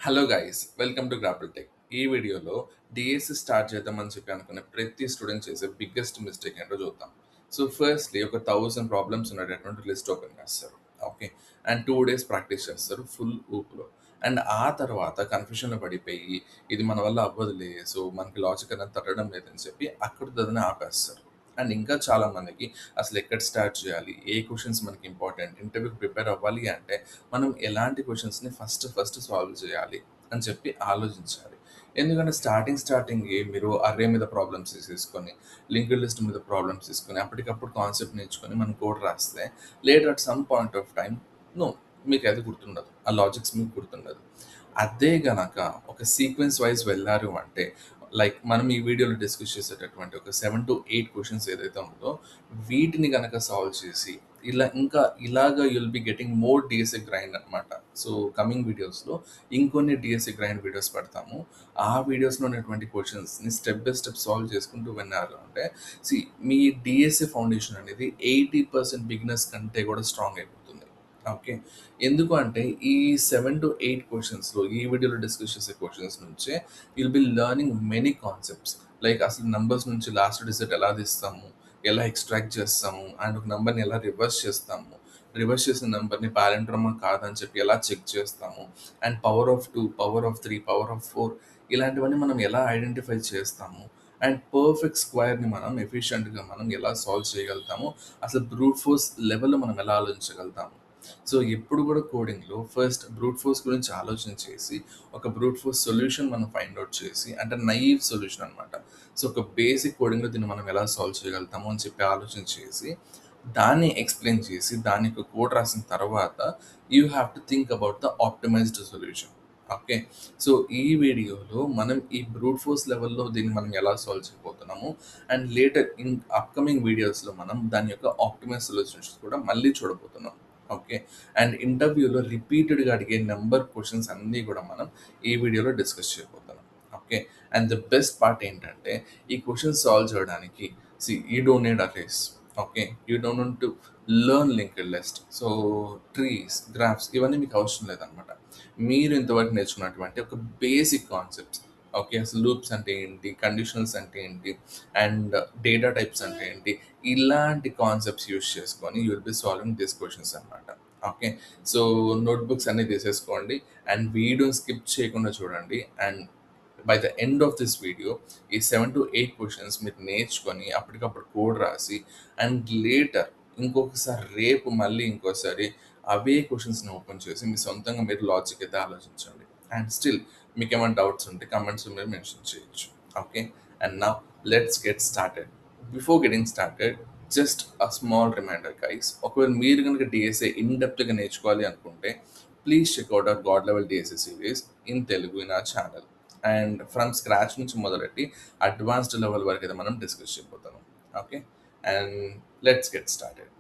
Hello guys, welcome to GrapplTech. ఈ వీడియోలో DSC start చేద్దామని చెప్పి అనుకునే ప్రతి స్టూడెంట్ చేసే బిగ్గెస్ట్ మిస్టేక్ ఏంటో చూద్దాం. సో ఫస్ట్లీ ఒక 1000 ప్రాబ్లమ్స్ ఉన్నటువంటి లిస్ట్ ఓపెన్ చేస్తారు. ఓకే. అండ్ 2 days ప్రాక్టీస్ చేస్తారు ఫుల్ ఊపులో. అండ్ ఆ తర్వాత కన్ఫ్యూషన్లో పడిపోయి ఇది మన వల్ల అవ్వదులే, సో మనకి లాజిక్ అనేది తట్టడం లేదని చెప్పి అక్కడ దాన్ని ఆపేస్తారు. అండ్ ఇంకా చాలా మందికి అసలు ఎక్కడ స్టార్ట్ చేయాలి, ఏ క్వశ్చన్స్ మనకి ఇంపార్టెంట్, ఇంటర్వ్యూకి ప్రిపేర్ అవ్వాలి అంటే మనం ఎలాంటి క్వశ్చన్స్ని ఫస్ట్ సాల్వ్ చేయాలి అని చెప్పి ఆలోచించాలి. ఎందుకంటే స్టార్టింగ్ మీరు అర్రే మీద ప్రాబ్లమ్స్ తీసుకొని, లింక్డ్ లిస్ట్ మీద ప్రాబ్లమ్స్ తీసుకొని అప్పటికప్పుడు కాన్సెప్ట్ నేర్చుకొని మనం కోడ్ రాస్తే later at some point of time no, మీకు అది గుర్తుండదు, ఆ లాజిక్స్ మీకు గుర్తుండదు. అదే గనక ఒక సీక్వెన్స్ వైజ్ వెళ్ళారు అంటే, లైక్ మనం ఈ వీడియోలో డిస్కస్ చేసేటటువంటి ఒక 7 to 8 క్వశ్చన్స్ ఏదైతే ఉందో వీటిని గనక సాల్వ్ చేసి ఇలాగా you'll be getting more DSA grind అనమాట. సో కమింగ్ వీడియోస్లో ఇంకొన్ని డిఎస్ఏ గ్రైండ్ వీడియోస్ పెడతాము. ఆ వీడియోస్లో ఉన్నటువంటి క్వశ్చన్స్ని స్టెప్ బై స్టెప్ సాల్వ్ చేసుకుంటూ విన్నారు అంటే సి మీ డిఎస్ఏ ఫౌండేషన్ అనేది 80% బిగినర్స్ కంటే కూడా స్ట్రాంగ్ అయిపోతుంది. ఓకే. ఎందుకు అంటే ఈ 7 to 8 క్వశ్చన్స్లో ఈ వీడియోలో డిస్కస్ చేసే క్వశ్చన్స్ నుంచే will be learning many concepts. Like అసలు నంబర్స్ నుంచి లాస్ట్ డిజిట్ ఎలా తీస్తాము, ఎలా ఎక్స్ట్రాక్ట్ చేస్తాము, అండ్ ఒక నెంబర్ని ఎలా రివర్స్ చేస్తాము, రివర్స్ చేసిన నెంబర్ని ప్యారెంట్రమా కాదని చెప్పి ఎలా చెక్ చేస్తాము, and power of 2, power of 3, power of 4 ఇలాంటివన్నీ మనం ఎలా ఐడెంటిఫై చేస్తాము, అండ్ పర్ఫెక్ట్ స్క్వేర్ని మనం ఎఫిషియెంట్గా మనం ఎలా సాల్వ్ చేయగలుగుతాము, అసలు బ్రూట్ ఫోర్స్ లెవెల్లో మనం ఎలా ఆలోచించగలుగుతాము. సో ఎప్పుడు కూడా కోడింగ్లో ఫస్ట్ బ్రూట్ ఫోర్స్ గురించి ఆలోచన చేసి ఒక బ్రూట్ ఫోర్స్ సొల్యూషన్ మనం ఫైండ్ అవుట్ చేసి, అంటే నైవ్ సొల్యూషన్ అనమాట. సో ఒక బేసిక్ కోడింగ్లో దీన్ని మనం ఎలా సాల్వ్ చేయగలుగుతాము అని చెప్పి ఆలోచన చేసి దాన్ని ఎక్స్ప్లెయిన్ చేసి దానికి కోడ్ రాసిన తర్వాత you have to think about the optimised solution. Okay. So ఈ వీడియోలో మనం ఈ బ్రూట్ ఫోర్స్ లెవెల్లో దీన్ని మనం ఎలా సాల్వ్ చేయబోతున్నాము, అండ్ లేటర్ ఇన్ అప్కమింగ్ వీడియోస్లో మనం దాని యొక్క ఆప్టిమైజ్ సొల్యూషన్స్ కూడా మళ్ళీ చూడబోతున్నాం. ఓకే. అండ్ ఇంటర్వ్యూలో రిపీటెడ్గా అడిగే నెంబర్ క్వశ్చన్స్ అన్నీ కూడా మనం ఈ వీడియోలో డిస్కస్ చేయబోతున్నాం. Okay. And the best part ఏంటంటే ఈ క్వశ్చన్స్ సాల్వ్ చేయడానికి you don't need arrays. Okay. You don't want to learn linked list, so trees, graphs ఇవన్నీ మీకు అవసరం లేదనమాట. మీరు ఇంతవరకు నేర్చుకున్నటువంటి ఒక బేసిక్ కాన్సెప్ట్స్. ఓకే. అసలు లూప్స్ అంటే ఏంటి, కండిషనల్స్ అంటే ఏంటి, అండ్ డేటా టైప్స్ అంటే ఏంటి, ఇలాంటి కాన్సెప్ట్స్ యూస్ చేసుకొని you will be solving this questions అనమాట. ఓకే. సో నోట్బుక్స్ అన్నీ తీసేసుకోండి అండ్ వీడియోని స్కిప్ చేయకుండా చూడండి. And by the end of this video ఈ 7 to 8 క్వశ్చన్స్ మీరు నేర్చుకొని అప్పటికప్పుడు కోడ్ రాసి అండ్ లేటర్ ఇంకొకసారి రేపు మళ్ళీ ఇంకోసారి అవే క్వశ్చన్స్ని ఓపెన్ చేసి మీ సొంతంగా మీరు లాజిక్ అయితే ఆలోచించండి. అండ్ స్టిల్ మీకు ఏమైనా డౌట్స్ ఉంటే కమెంట్స్ మీరు మెన్షన్ చేయొచ్చు. Okay. And now let's get started. Before getting started, just a small reminder guys, ఒకవేళ మీరు కనుక డిఎస్ఏ ఇన్ డెప్త్గా నేర్చుకోవాలి అనుకుంటే please check out our god level DSA series in Telugu in our channel. And from scratch నుంచి మొదలెట్టి advanced level వరకు అయితే మనం డిస్కస్ చేయబోతున్నాం. Okay. And let's get started.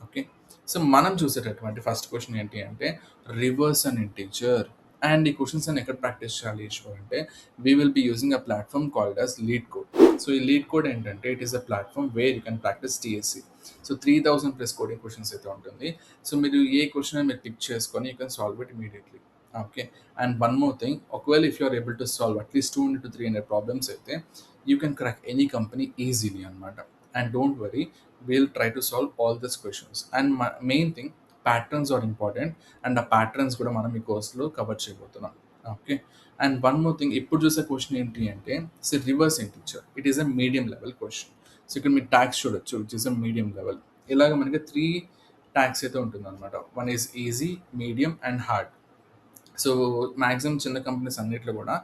Okay. So మనం చూసేటటువంటి ఫస్ట్ క్వశ్చన్ ఏంటి అంటే రివర్స్ అన్ ఇంటీజర్. అండ్ ఈ క్వశ్చన్స్ అని ఎక్కడ ప్రాక్టీస్ చేయాలి ఈశ్వర్ అంటే we will be using a platform called as LeetCode. So ఈ లీడ్ కోడ్ ఏంటంటే it is a platform where you can practice DSA. So 3000+ coding questions అయితే ఉంటుంది. So మీరు ఏ క్వశ్చన్ మీరు క్లిక్ చేసుకొని you can solve it immediately. Okay. And one more thing, ఒకవేళ if you are able to solve at least 200 to 300 problems అయితే you can crack any company easily అనమాట. And don't worry, we'll try to solve all these questions. And main thing, patterns are important, and ఆ patterns కూడా మనం ఈ కోర్స్లో cover చేయబోతున్నాం. Okay. And one more thing, ఇప్పుడు చూసే క్వశ్చన్ ఏంటి అంటే reverse integer. It is a medium level question. So ఇక్కడ మీరు ట్యాక్స్ చూడొచ్చు, which is a medium level. ఇలాగ మనకి 3 ట్యాక్స్ అయితే ఉంటుంది అనమాట. One is easy, medium and hard. So maximum చిన్న కంపెనీస్ అన్నిట్లో కూడా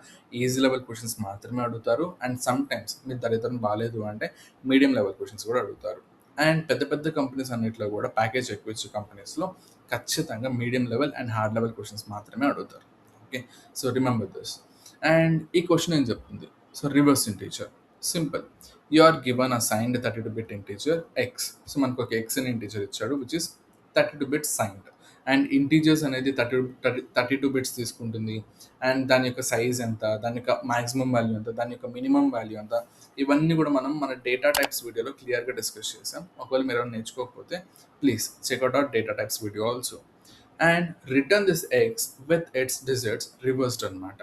ఈజీ లెవెల్ క్వశ్చన్స్ మాత్రమే అడుగుతారు. అండ్ సమ్ టైమ్స్ మీ దరిద్రం బాగాలేదు అంటే మీడియం లెవెల్ క్వశ్చన్స్ కూడా అడుగుతారు. అండ్ పెద్ద పెద్ద కంపెనీస్ అన్నిట్లో కూడా ప్యాకేజ్ ఎక్కువ ఇచ్చే కంపెనీస్లో ఖచ్చితంగా medium level and hard level questions మాత్రమే అడుగుతారు. Okay. So remember this. And ఈ క్వశ్చన్ ఏం చెప్తుంది? So reverse integer simple. You are given assigned 32-bit integer x. So మనకు ఒక ఎక్స్ అని ఇంటీజర్ ఇచ్చాడు which is 32-bit signed. And integers అనేది 32 బిట్స్ తీసుకుంటుంది. అండ్ దాని యొక్క సైజ్ ఎంత, దాని యొక్క మాక్సిమం వాల్యూ ఎంత, దాని యొక్క మినిమం వాల్యూ ఎంత, ఇవన్నీ కూడా మనం మన డేటా టైప్స్ వీడియోలో క్లియర్గా డిస్కస్ చేసాం. ఒకవేళ మీరు ఎవరైనా నేర్చుకోకపోతే please check out out data types video also. And return this x with its digits reversed అనమాట.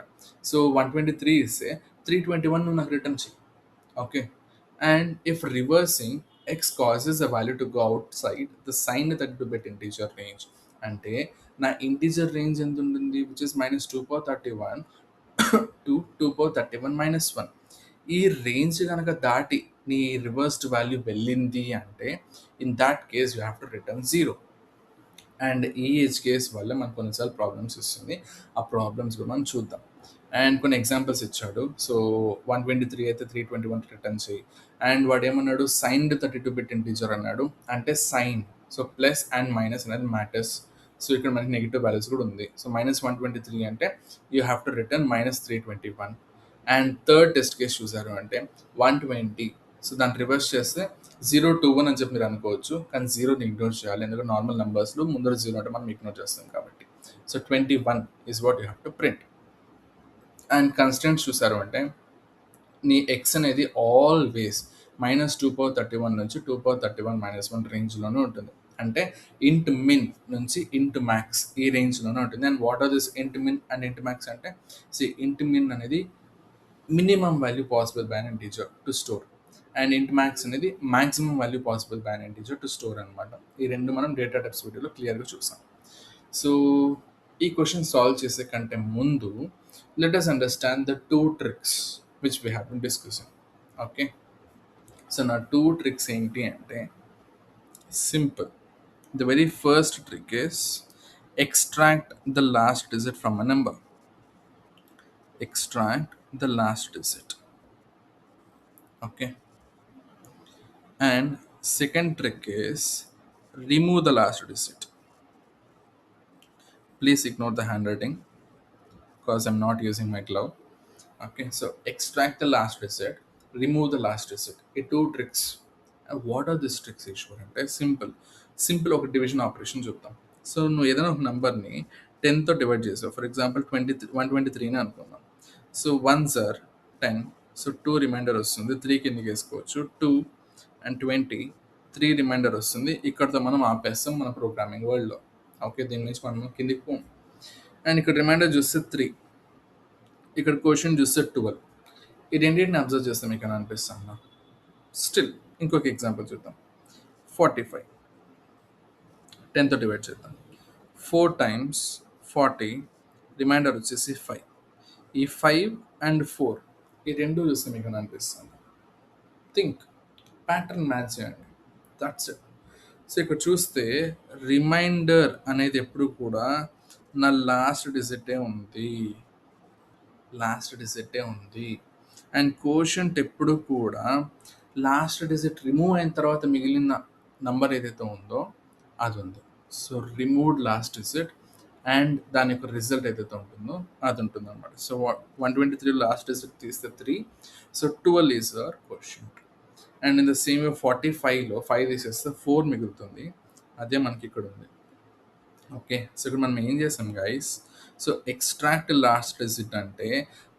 సో 123 ఇస్తే 321 నువ్వు నాకు రిటర్న్ చెయ్యి. Okay. And if reversing, x causes a value to go outside the signed 32-bit integer range. అంటే నా integer range ఎంత ఉంటుంది, which is -2 power 31 to 2 power 31 -1. ఈ రేంజ్ కనుక దాటి నీ రివర్స్డ్ వాల్యూ వెళ్ళింది అంటే in that case you have to return 0. And ఈ ఏజ్ కేస్ వల్ల మనకు కొన్నిసార్లు ప్రాబ్లమ్స్ ఇస్తుంది. ఆ ప్రాబ్లమ్స్ కూడా మనం చూద్దాం. అండ్ కొన్ని ఎగ్జాంపుల్స్ ఇచ్చాడు. సో 123 అయితే 321 రిటర్న్ చేయి. అండ్ వాడు ఏమన్నాడు, సైన్డ్ 32-బిట్ ఇంటీజర్ అన్నాడు. అంటే sign, so plus and minus అనేది మ్యాటర్స్. సో ఇక్కడ మనకి నెగిటివ్ వాల్యూస్ కూడా ఉంది. సో -123 అంటే you have to return -321. And third test case చూసారు అంటే 120. సో దాన్ని రివర్స్ చేస్తే 021 అని చెప్పి మీరు అనుకోవచ్చు, కానీ జీరోని ఇగ్నోర్ చేయాలి. ఎందుకంటే నార్మల్ నెంబర్స్లో ముందర జీరో అంటే మనం ఇగ్నోర్ చేస్తాం కాబట్టి. So 21 is what you have to print. And constants చూసారు అంటే నీ ఎక్స్ అనేది ఆల్వేస్ -2 power 31 నుంచి 2 power 31 -1 రేంజ్లోనే ఉంటుంది. అంటే ఇంట్ మిన్ నుంచి ఇంట్ మ్యాక్స్ ఈ రేంజ్లోనే ఉంటుంది. అండ్ వాట్ ఆర్ దిస్ ఇంట్ మిన్ అండ్ ఇంట్ మ్యాక్స్ అంటే ఇంట్ మిన్ అనేది minimum value possible by an integer to store, and ఇంట్ మ్యాక్స్ అనేది maximum value possible by an integer to store అనమాట. ఈ రెండు మనం డేటా టైప్స్ వీడియోలో క్లియర్గా చూసాం. సో ఈ క్వశ్చన్ సాల్వ్ చేసే కంటే ముందు let us understand the two tricks which we have been discussing. Okay. So నా టూ ట్రిక్స్ ఏంటి అంటే simple. The very first trick is extract the last digit from a number. Extract the last digit. Okay. And second trick is remove the last digit. Please ignore the handwriting because I'm not using my glove. Okay, so extract the last digit, remove the last digit. ఈ two tricks. What are this tricks Eshwar అంటే simple ఒక division operation చెప్తాం. So నువ్వు ఏదైనా ఒక నెంబర్ని 10తో divide చేసావు. For example 123 అనుకుందాం. So 1s are 10. So 2 reminder వస్తుంది, 3 కిందకి వేసుకోవచ్చు. 2 and 20, 3 రిమైండర్ వస్తుంది. ఇక్కడతో మనం ఆపేస్తాం మన ప్రోగ్రామింగ్ వరల్డ్లో. ఓకే, దీని నుంచి మనం కిందికి పోం. అండ్ ఇక్కడ రిమైండర్ చూస్తే 3, ఇక్కడ క్వశ్చన్ చూస్తే 12. ఈ రెండింటిని అబ్జర్వ్ చేస్తాం ఇక్కడ అనిపిస్తాను. స్టిల్ ఇంకొక ఎగ్జాంపుల్ చూద్దాం. 45 10తో డివైడ్ చేద్దాం. 4 times 40, రిమైండర్ వచ్చేసి 5. ఈ 5 and 4 ఈ రెండు చూస్తే మీకు అనిపిస్తుంది. థింక్, ప్యాటర్న్ మ్యాచ్ చేయండి, దట్స్ ఇట్. సో ఇక్కడ చూస్తే రిమైండర్ అనేది ఎప్పుడు కూడా నా లాస్ట్ డిజిటే ఉంది. అండ్ కోషంట్ ఎప్పుడు కూడా లాస్ట్ డిజిట్ రిమూవ్ అయిన తర్వాత మిగిలిన నంబర్ ఏదైతే ఉందో అది ఉంది. So removed last digit and దాని యొక్క రిజల్ట్ ఏదైతే ఉంటుందో అది ఉంటుంది అనమాట. సో 123 లాస్ట్ డిజిట్ తీస్తే 3, so 12 is our quotient. And in the same way 45లో 5 తీసేస్తే 4 మిగులుతుంది. అదే మనకి ఇక్కడ ఉంది. ఓకే, సో ఇక్కడ మనం ఏం చేసాం guys, so extract last digit అంటే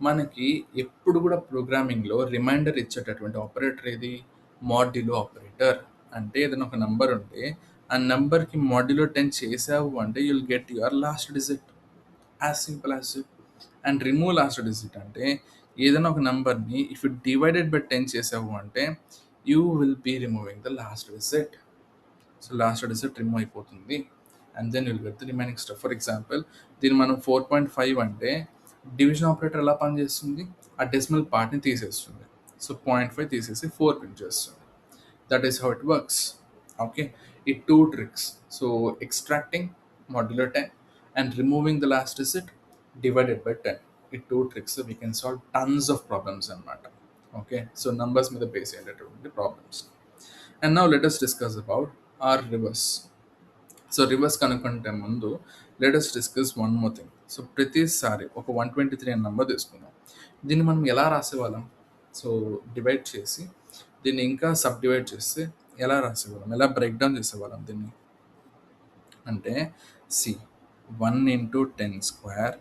మనకి ఎప్పుడు కూడా ప్రోగ్రామింగ్లో రిమైండర్ ఇచ్చేటటువంటి ఆపరేటర్ ఏది, మాడ్యులో ఆపరేటర్. అంటే ఏదైనా ఒక నెంబర్ ఉంటే ఆ నెంబర్కి మాడ్యులో 10 చేసావు అంటే you'll get your last digit, as simple as it. And remove last digit అంటే ఏదైనా ఒక నెంబర్ని ఇఫ్ యూ డివైడెడ్ బై 10 చేసావు అంటే you will be removing the last digit. So last digit remove అయిపోతుంది and then will get the remaining stuff. For example దీన్ని మనం 4.5 అంటే డివిజన్ ఆపరేటర్ ఎలా పనిచేస్తుంది, ఆ డెసిమల్ పార్ట్ని తీసేస్తుంది. సో 0.5 తీసేసి 4 ప్రింట్ చేస్తుంది. That is how it works. Okay, ఈ two tricks, so extracting modulo 10 and removing the last digit divided by 10, ఈ two tricks we can solve tons of problems అనమాట. ఓకే, సో నంబర్స్ మీద base అయ్యేటటువంటి ప్రాబ్లమ్స్. And now let us discuss about our reverse. So reverse కనుక్కుంటే ముందు let us discuss one more thing. So ప్రతిసారి ఒక 123 అనే నెంబర్ తీసుకుందాం. దీన్ని మనం ఎలా రాసేవాళ్ళం, సో డివైడ్ చేసి దీన్ని ఇంకా సబ్ డివైడ్ చేస్తే ఎలా రాసేవాళ్ళం, ఎలా బ్రేక్ డౌన్ చేసేవాళ్ళం దీన్ని అంటే See, 1 into 10 square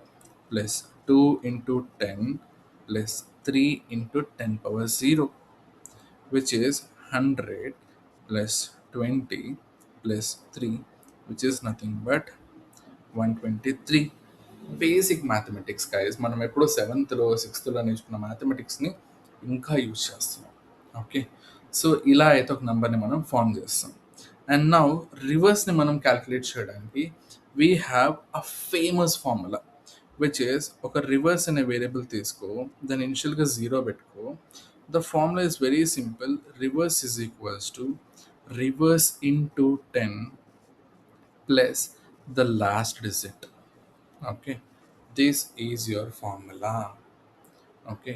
plus 2 into 10 plus 3 into 10 power 0, which is 100 plus 20 plus 3, which is nothing but 123. Basic mathematics guys మనం ఎప్పుడో సెవెంత్లో సిక్స్త్లో నేర్చుకున్న మ్యాథమెటిక్స్ని ఇంకా యూజ్ చేస్తున్నాం. ఓకే, సో ఇలా అయితే ఒక నెంబర్ని మనం ఫామ్ చేస్తాం. అండ్ నౌ రివర్స్ని మనం క్యాల్కులేట్ చేయడానికి we have a famous formula which is ఒక రివర్స్ అనే వేరియబుల్ తీసుకో, దాని ఇనిషియల్గా జీరో పెట్టుకో. The formula is very simple. Reverse is equals to reverse into 10 plus the last digit. Okay, this is your formula. Okay,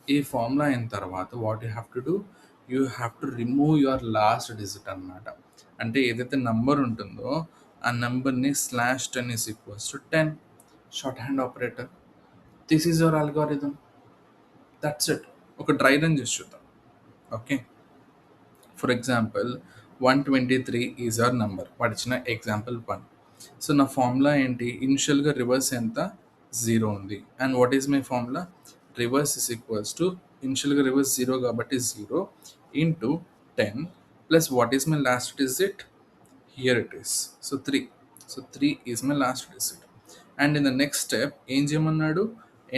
ఈ formula అయిన తర్వాత what you have to do, you have to remove your last digit అనమాట. అంటే ఏదైతే number ఉంటుందో ఆ నెంబర్ని /10 is equals to 10, short hand operator. This is your algorithm. That's it. ఒక డ్రై రన్ చేసి చూద్దాం. Okay, for example 123 is our number. వాడు ఇచ్చిన ఎగ్జాంపుల్ 1. సో నా ఫార్ములా ఏంటి, ఇనిషియల్గా రివర్స్ ఎంత, జీరో ఉంది. And what is my formula, reverse is equals to ఇనిషియల్గా రివర్స్ జీరో కాబట్టి zero into 10 plus what is my last digit, here it is. So 3. So 3 is my last digit. And in the next step ఏం చేయమన్నాడు,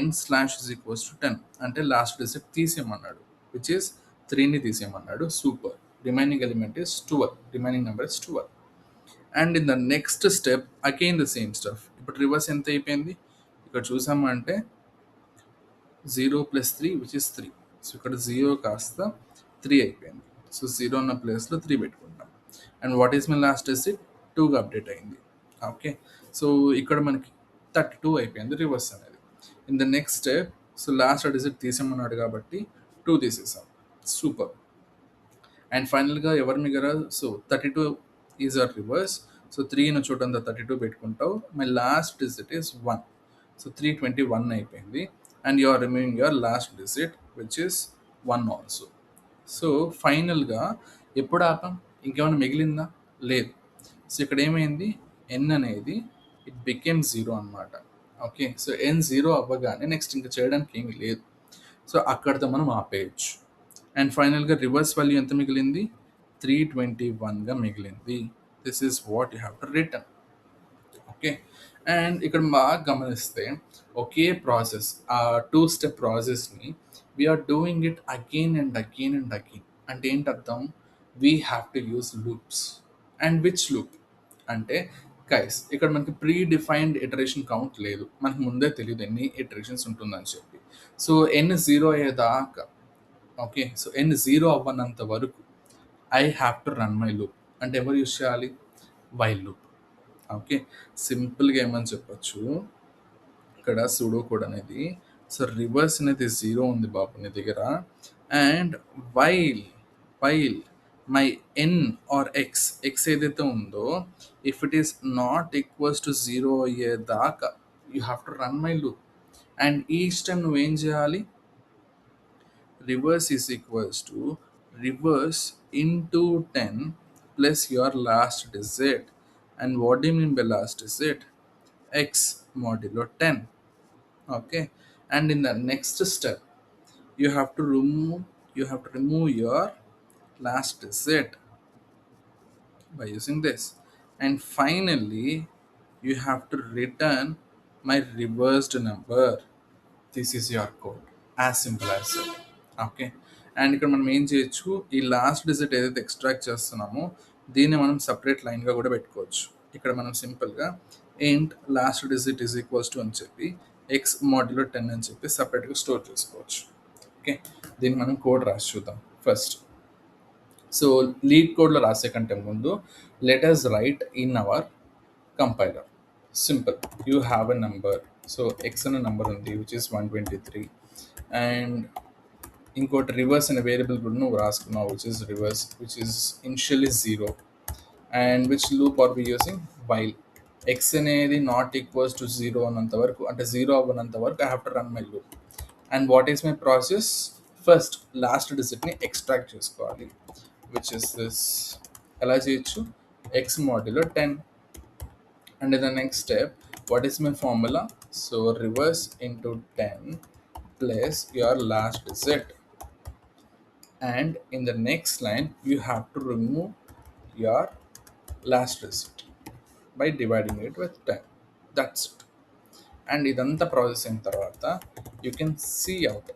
n/10 అంటే లాస్ట్ డిజిట్ తీసేయమన్నాడు, which is 3ని తీసేయమన్నాడు. Super. Remaining element is 12, remaining number is 12. And in the next step again the same stuff. ఇప్పుడు reverse ఎంత అయిపోయింది ఇక్కడ చూసాము అంటే 0 + 3 విచ్ ఇస్ 3. సో ఇక్కడ 0 కాస్త 3 అయిపోయింది. సో 0 ఉన్న ప్లేస్లో 3 పెట్టుకుంటాం. And what is my last digit, 2గా అప్డేట్ అయింది. ఓకే, సో ఇక్కడ మనకి 32 అయిపోయింది రివర్స్ అనేది. In the next step, so last digit తీసేమన్నాడు కాబట్టి 2 తీసేసాం. సూపర్. అండ్ ఫైనల్గా ఎవరి మిగరా, so 32 is our reverse. So 3 చోటంతా 32 పెట్టుకుంటావు. My last digit is 1. So 321 అయిపోయింది. And you are removing your last digit which is 1 also. So ఫైనల్గా ఎప్పుడు ఆపాం, ఇంకేమైనా మిగిలిందా, లేదు. సో ఇక్కడ ఏమైంది, n అనేది ఇట్ బికేమ్ 0 అనమాట. ఓకే, సో n 0 అవ్వగానే నెక్స్ట్ ఇంకా చేయడానికి ఏమీ లేదు. సో అక్కడితో మనం ఆపేయచ్చు. అండ్ ఫైనల్గా రివర్స్ వాల్యూ ఎంత మిగిలింది, 321గా మిగిలింది. This is what you have to return. Okay, and ఇక్కడ బాగా గమనిస్తే ఒకే ప్రాసెస్, ఆ 2 స్టెప్ ప్రాసెస్ని we are doing it again and again and again. అంటే ఏంటి అర్థం, we have to use loops. And which loop అంటే గైస్ ఇక్కడ మనకి ప్రీ డిఫైన్డ్ ఇటరేషన్ కౌంట్ లేదు, మనకు ముందే తెలియదు ఎన్ని ఇటరేషన్స్ ఉంటుందని చెప్పి. సో n 0 అయ్యేదాకా, ఓకే, సో n 0 అవ్వనంత వరకు I have to run my loop. అంటే ఎవరు యూస్ చేయాలి, వైల్ లూప్. ఓకే, సింపుల్గా ఏమని చెప్పచ్చు ఇక్కడ సూడో కోడ్ అనేది. సో రివర్స్ అనేది 0 ఉంది బాబు నీ దగ్గర. And while my n or x ఏదైతే ఉందో, if it is not equals to 0 అయ్యేదాకా you have to run my loop. And each time నువ్వేం చేయాలి, reverse is equals to reverse into 10 plus your last digit. And what do you mean by last digit, x modulo 10. Okay, and in the next step you have to remove your last digit by using this. And finally you have to return my reversed number. This is your code, as simple as it. Okay, and ఇక్కడ మనం ఏం చేయొచ్చు, ఈ last digit ఏదైతే extract చేస్తున్నామో దీన్ని మనం separate లైన్గా కూడా పెట్టుకోవచ్చు. ఇక్కడ మనం సింపుల్గా ఏంట్ last digit is equals to అని చెప్పి ఎక్స్ మాడ్యులో 10 అని చెప్పి సపరేట్గా స్టోర్ చేసుకోవచ్చు. ఓకే, దీన్ని మనం కోడ్ రాసి చూద్దాం ఫస్ట్. సో లీడ్ కోడ్లో రాసే కంటే ముందు let us write in our compiler. Simple, you have a number. So x అనే నెంబర్ ఉంది విచ్ ఇస్ 123. అండ్ ఇంకోటి రివర్స్ అనే వేరియబుల్ కూడా నువ్వు రాసుకున్నావు which is reverse which is initially 0. And which loop are be using, while. X అనేది not equals to 0 అన్నంత వరకు, అంటే 0 అవ్వనంత వరకు I have to run my loop. And what is my process, first last డిజిట్ని extract చేసుకోవాలి which is this. ఎలా చేయొచ్చు, X modulo 10 And in the next step, what is my formula? So reverse into 10 plus your last digit. And in the next line, you have to remove your last digit by dividing it with 10. That's it. And ఇదంతా process అయిన తర్వాత you can see out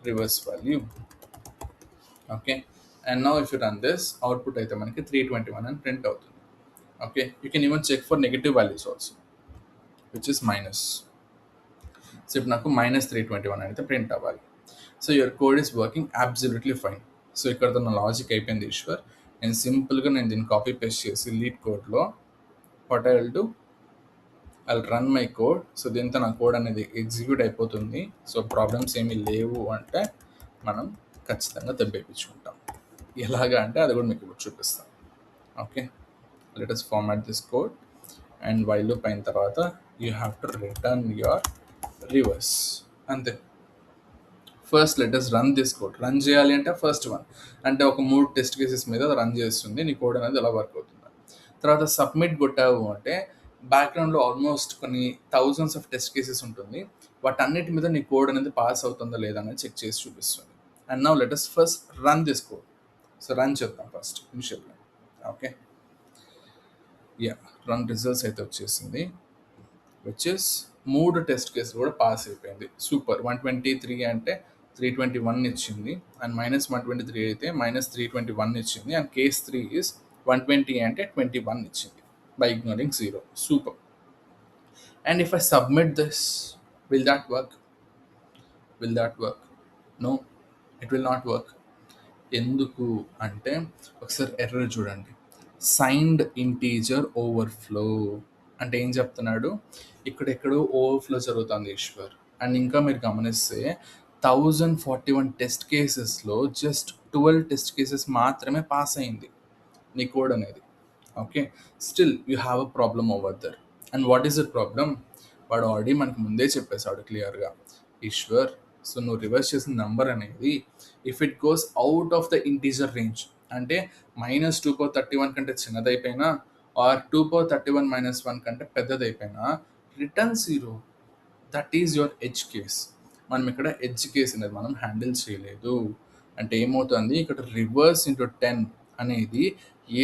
reverse value. Okay, and now if you run this output అయితే మనకి 321 అని print అవుతుంది. Okay, you can even check for negative values also, which is minus. So ఇప్పుడు నాకు -321 అయితే ప్రింట్ అవ్వాలి. So your code is working absolutely fine. So ఇక్కడతో నా లాజిక్ అయిపోయింది ఈశ్వర్. నేను సింపుల్గా దీన్ని కాపీ పేస్ట్ చేసి లీడ్ కోడ్లో what I will do, I run my code. So దీంతో నా కోడ్ అనేది ఎగ్జిక్యూట్ అయిపోతుంది. సో ప్రాబ్లమ్స్ ఏమీ లేవు అంటే మనం ఖచ్చితంగా దెబ్బేపించుకుంటాం. ఎలాగా అంటే అది కూడా మీకు ఇప్పుడు చూపిస్తాం. Okay, let us format this code and while loop అయిన తర్వాత you have to return your reverse. అంతే. First let us run this code. Run చేయాలి అంటే ఫస్ట్ వన్ అంటే ఒక 3 టెస్ట్ కేసెస్ మీద రన్ చేస్తుంది నీ కోడ్ అనేది ఎలా వర్క్ అవుతుంది. తర్వాత సబ్మిట్ కొట్టావు అంటే బ్యాక్గ్రౌండ్లో ఆల్మోస్ట్ కొన్ని థౌజండ్స్ ఆఫ్ టెస్ట్ కేసెస్ ఉంటుంది. వాటన్నిటి మీద నీ కోడ్ అనేది పాస్ అవుతుందా లేదా అనేది చెక్ చేసి చూపిస్తుంది. And now let us first run this code. So run చేద్దాం ఫస్ట్ ఇనిషియల్గా. ఓకే, యా, రన్ రిజల్ట్స్ అయితే వచ్చేసింది, విచ్ ఇస్ 3 టెస్ట్ కేసులు కూడా పాస్ అయిపోయింది. సూపర్. 123 అంటే 321 ఇచ్చింది, అండ్ -123 అయితే -321 ఇచ్చింది, అండ్ కేస్ 3 ఇస్ 120 అంటే 21 ఇచ్చింది by ignoring 0. Super. And if I submit this, will that work? Will that work? No, it will not work. ఎందుకు అంటే ఒకసారి ఎర్రర్ చూడండి. సైన్డ్ ఇంటీజర్ ఓవర్ఫ్లో అంటే ఏం చెప్తున్నాడు, ఇక్కడెక్కడో ఓవర్ఫ్లో జరుగుతుంది ఈశ్వర్. అండ్ ఇంకా మీరు గమనిస్తే 1041 టెస్ట్ కేసెస్లో జస్ట్ 12 టెస్ట్ కేసెస్ మాత్రమే పాస్ అయింది నీ కోడ్ అనేది. Okay, still you have a problem over there. And what is the problem? వాడు ఆల్రెడీ మనకు ముందే చెప్పేశాడు క్లియర్గా, ఈశ్వర్ సో నువ్వు రివర్స్ చేసిన నెంబర్ అనేది if it goes out of the integer range అంటే -2 power 31 కంటే చిన్నదైపోయినా ఆర్ 2 power 31 - 1 కంటే పెద్దదైపోయినా return 0. That is your edge case. మనం ఇక్కడ ఎడ్జ్ కేస్ అనేది మనం హ్యాండిల్ చేయలేదు. అంటే ఏమవుతుంది, ఇక్కడ రివర్స్ ఇంటూ 10 అనేది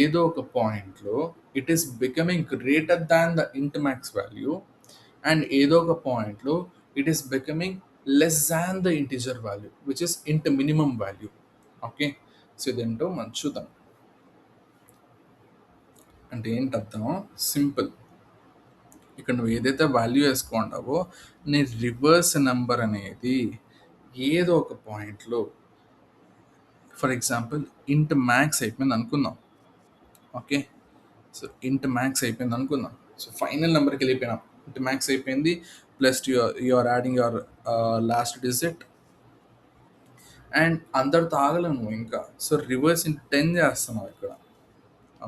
ఏదో ఒక పాయింట్లో it is becoming greater than the int max value, and ఏదో ఒక పాయింట్లో it is becoming less than the integer value which is ఇంట్ మినిమం వాల్యూ. ఓకే, సో ఇదేంటో మనం చూద్దాం. అంటే ఏంటి అర్థం? సింపుల్. ఇక్కడ నువ్వు ఏదైతే వాల్యూ వేసుకుంటావో నీ రివర్స్ నెంబర్ అనేది ఏదో ఒక పాయింట్లో, ఫర్ ఎగ్జాంపుల్ ఇంట్ మ్యాక్స్ అయిపోయింది అనుకుందాం. ఓకే, సో ఇంట్ మ్యాక్స్ అయిపోయింది అనుకుందాం. సో ఫైనల్ నెంబర్కి వెళ్ళిపోయినాం. ఇంట్ మ్యాక్స్ అయిపోయింది plus you're adding your last digit and అందరితో ఆగలేము నువ్వు ఇంకా. సో రివర్స్ ఇంటూ 10 చేస్తున్నావు ఇక్కడ.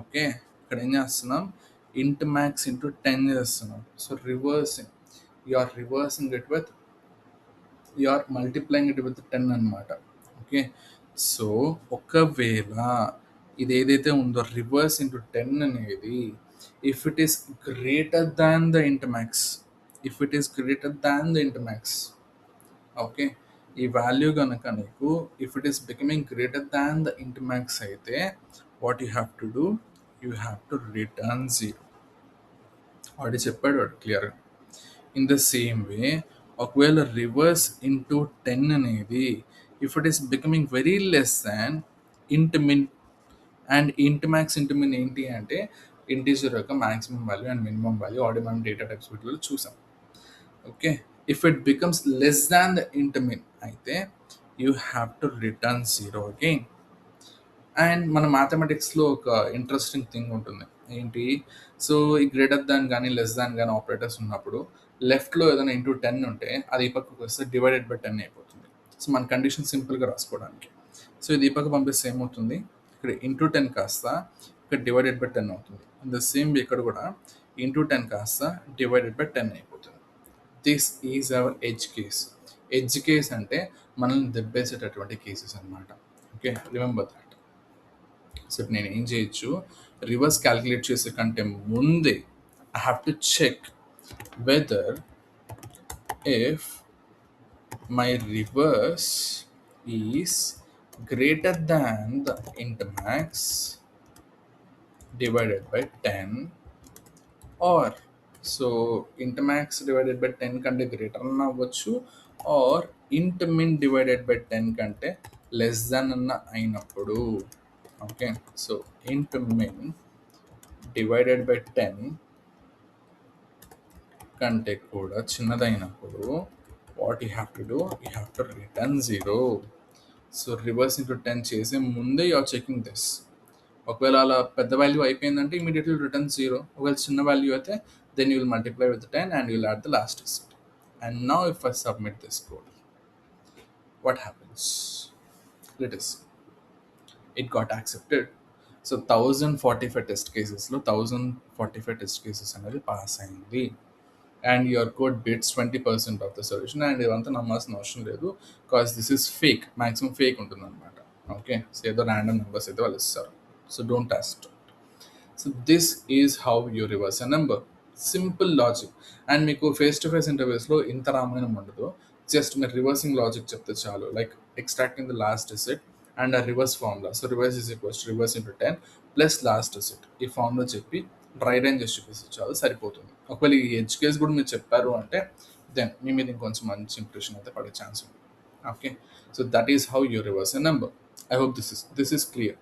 ఓకే, ఇక్కడ ఏం చేస్తున్నాం, ఇంట్ మ్యాక్స్ ఇంటూ 10 చేస్తున్నాం. So reversing, you're reversing it with, you're multiplying it with 10 అనమాట. ఓకే, సో ఒకవేళ ఇది ఏదైతే ఉందో రివర్స్ ఇంటూ 10 అనేది if it is greater than the int max, if it is greater than the int max, okay, ఈ value కనుక నీకు if it is becoming greater than the int max అయితే what you have to do, you have to return 0. వాడు చెప్పాడు వాడు క్లియర్గా. In the same వే ఒకవేళ reverse into 10 అనేది if it is becoming very less than ఇంట్ మిన్, అండ్ ఇంట్ max ఇంట్ మిన్ ఏంటి అంటే ఇంటీజర్ యొక్క maximum value and minimum value already మనం డేటా టైప్స్ వీటిలో చూసాం. Okay, if it becomes less than the ఇంట్ మిన్ అయితే you have to return 0 again. And మన మ్యాథమెటిక్స్లో ఒక ఇంట్రెస్టింగ్ థింగ్ ఉంటుంది ఏంటి, సో ఈ గ్రేటర్ దాన్ కానీ లెస్ దాన్ కానీ ఆపరేటర్స్ ఉన్నప్పుడు లెఫ్ట్లో ఏదైనా ఇంటూ 10 ఉంటే అది ఈ పక్కకు వస్తే డివైడెడ్ బై 10 అయిపోతుంది. సో మన కండిషన్ సింపుల్గా రాసుకోవడానికి. సో ఇది ఈ పక్క పంపిస్తే ఏమవుతుంది, ఇక్కడ ఇంటూ 10 కాస్త ఇక్కడ డివైడెడ్ బై 10 అవుతుంది. ఇన్ ద సేమ్ ఇక్కడ కూడా ఇంటూ 10 కాస్త డివైడెడ్ బై 10 అయిపోతుంది. This is our edge case. Edge case అంటే మనల్ని దెబ్బేసేటటువంటి కేసెస్ అనమాట. Okay, remember that. సో నేను ఏం చేయొచ్చు, రివర్స్ క్యాలిక్యులేట్ చేసే కంటే ముందే I have to check whether if my reverse is greater than the int max divided by 10, or so int max divided by 10 కంటే greater అన్న అవ్వచ్చు, or int min divided by 10 కంటే less than అన్న అయినప్పుడు. Okay, so int min divided by 10 కంటే కూడా చిన్నదైనప్పుడు what you have to do, you have to return 0. So reverse into 10 చేసే ముందే యూ ఆర్ చెకింగ్ దిస్. ఒకవేళ అలా పెద్ద వాల్యూ అయిపోయిందంటే ఇమీడియట్లీ రిటర్న్ 0. ఒకవేళ చిన్న వాల్యూ అయితే then you will multiply with 10 and you will add the last digit. And now if I submit this code, what happens? Let us see. It got accepted. So 1045 test కేసెస్లో 1045 test cases అనేది pass అయింది. And your code bits 20% of the solution. And ఇదంతా నమ్మాల్సిన అవసరం లేదు, because this is fake, maximum fake ఉంటుంది అనమాట. Okay, so ఏదో random numbers అయితే వాళ్ళు ఇస్తారు. So don't trust. So this is how you reverse a number. Simple logic. And మీకు ఫేస్ టు ఫేస్ ఇంటర్వ్యూస్లో ఇంత రామాయణం ఉండదు. జస్ట్ మీరు రివర్సింగ్ లాజిక్ చెప్తే చాలు, like extracting the last digit and ఆ reverse formula. So reverse is equals to reverse into 10 plus last digit. ఈ formula చెప్పి dry range చేసి చూపిస్తే చాలు, సరిపోతుంది. ఒకవేళ ఈ ఎడ్జ్ కేస్ కూడా మీరు చెప్పారు అంటే దెన్ మీ మీద ఇంకొంచెం మంచి ఇంప్రెషన్ అయితే పడే ఛాన్స్ ఉంది. Okay, so that is how you reverse a number. I hope this is clear.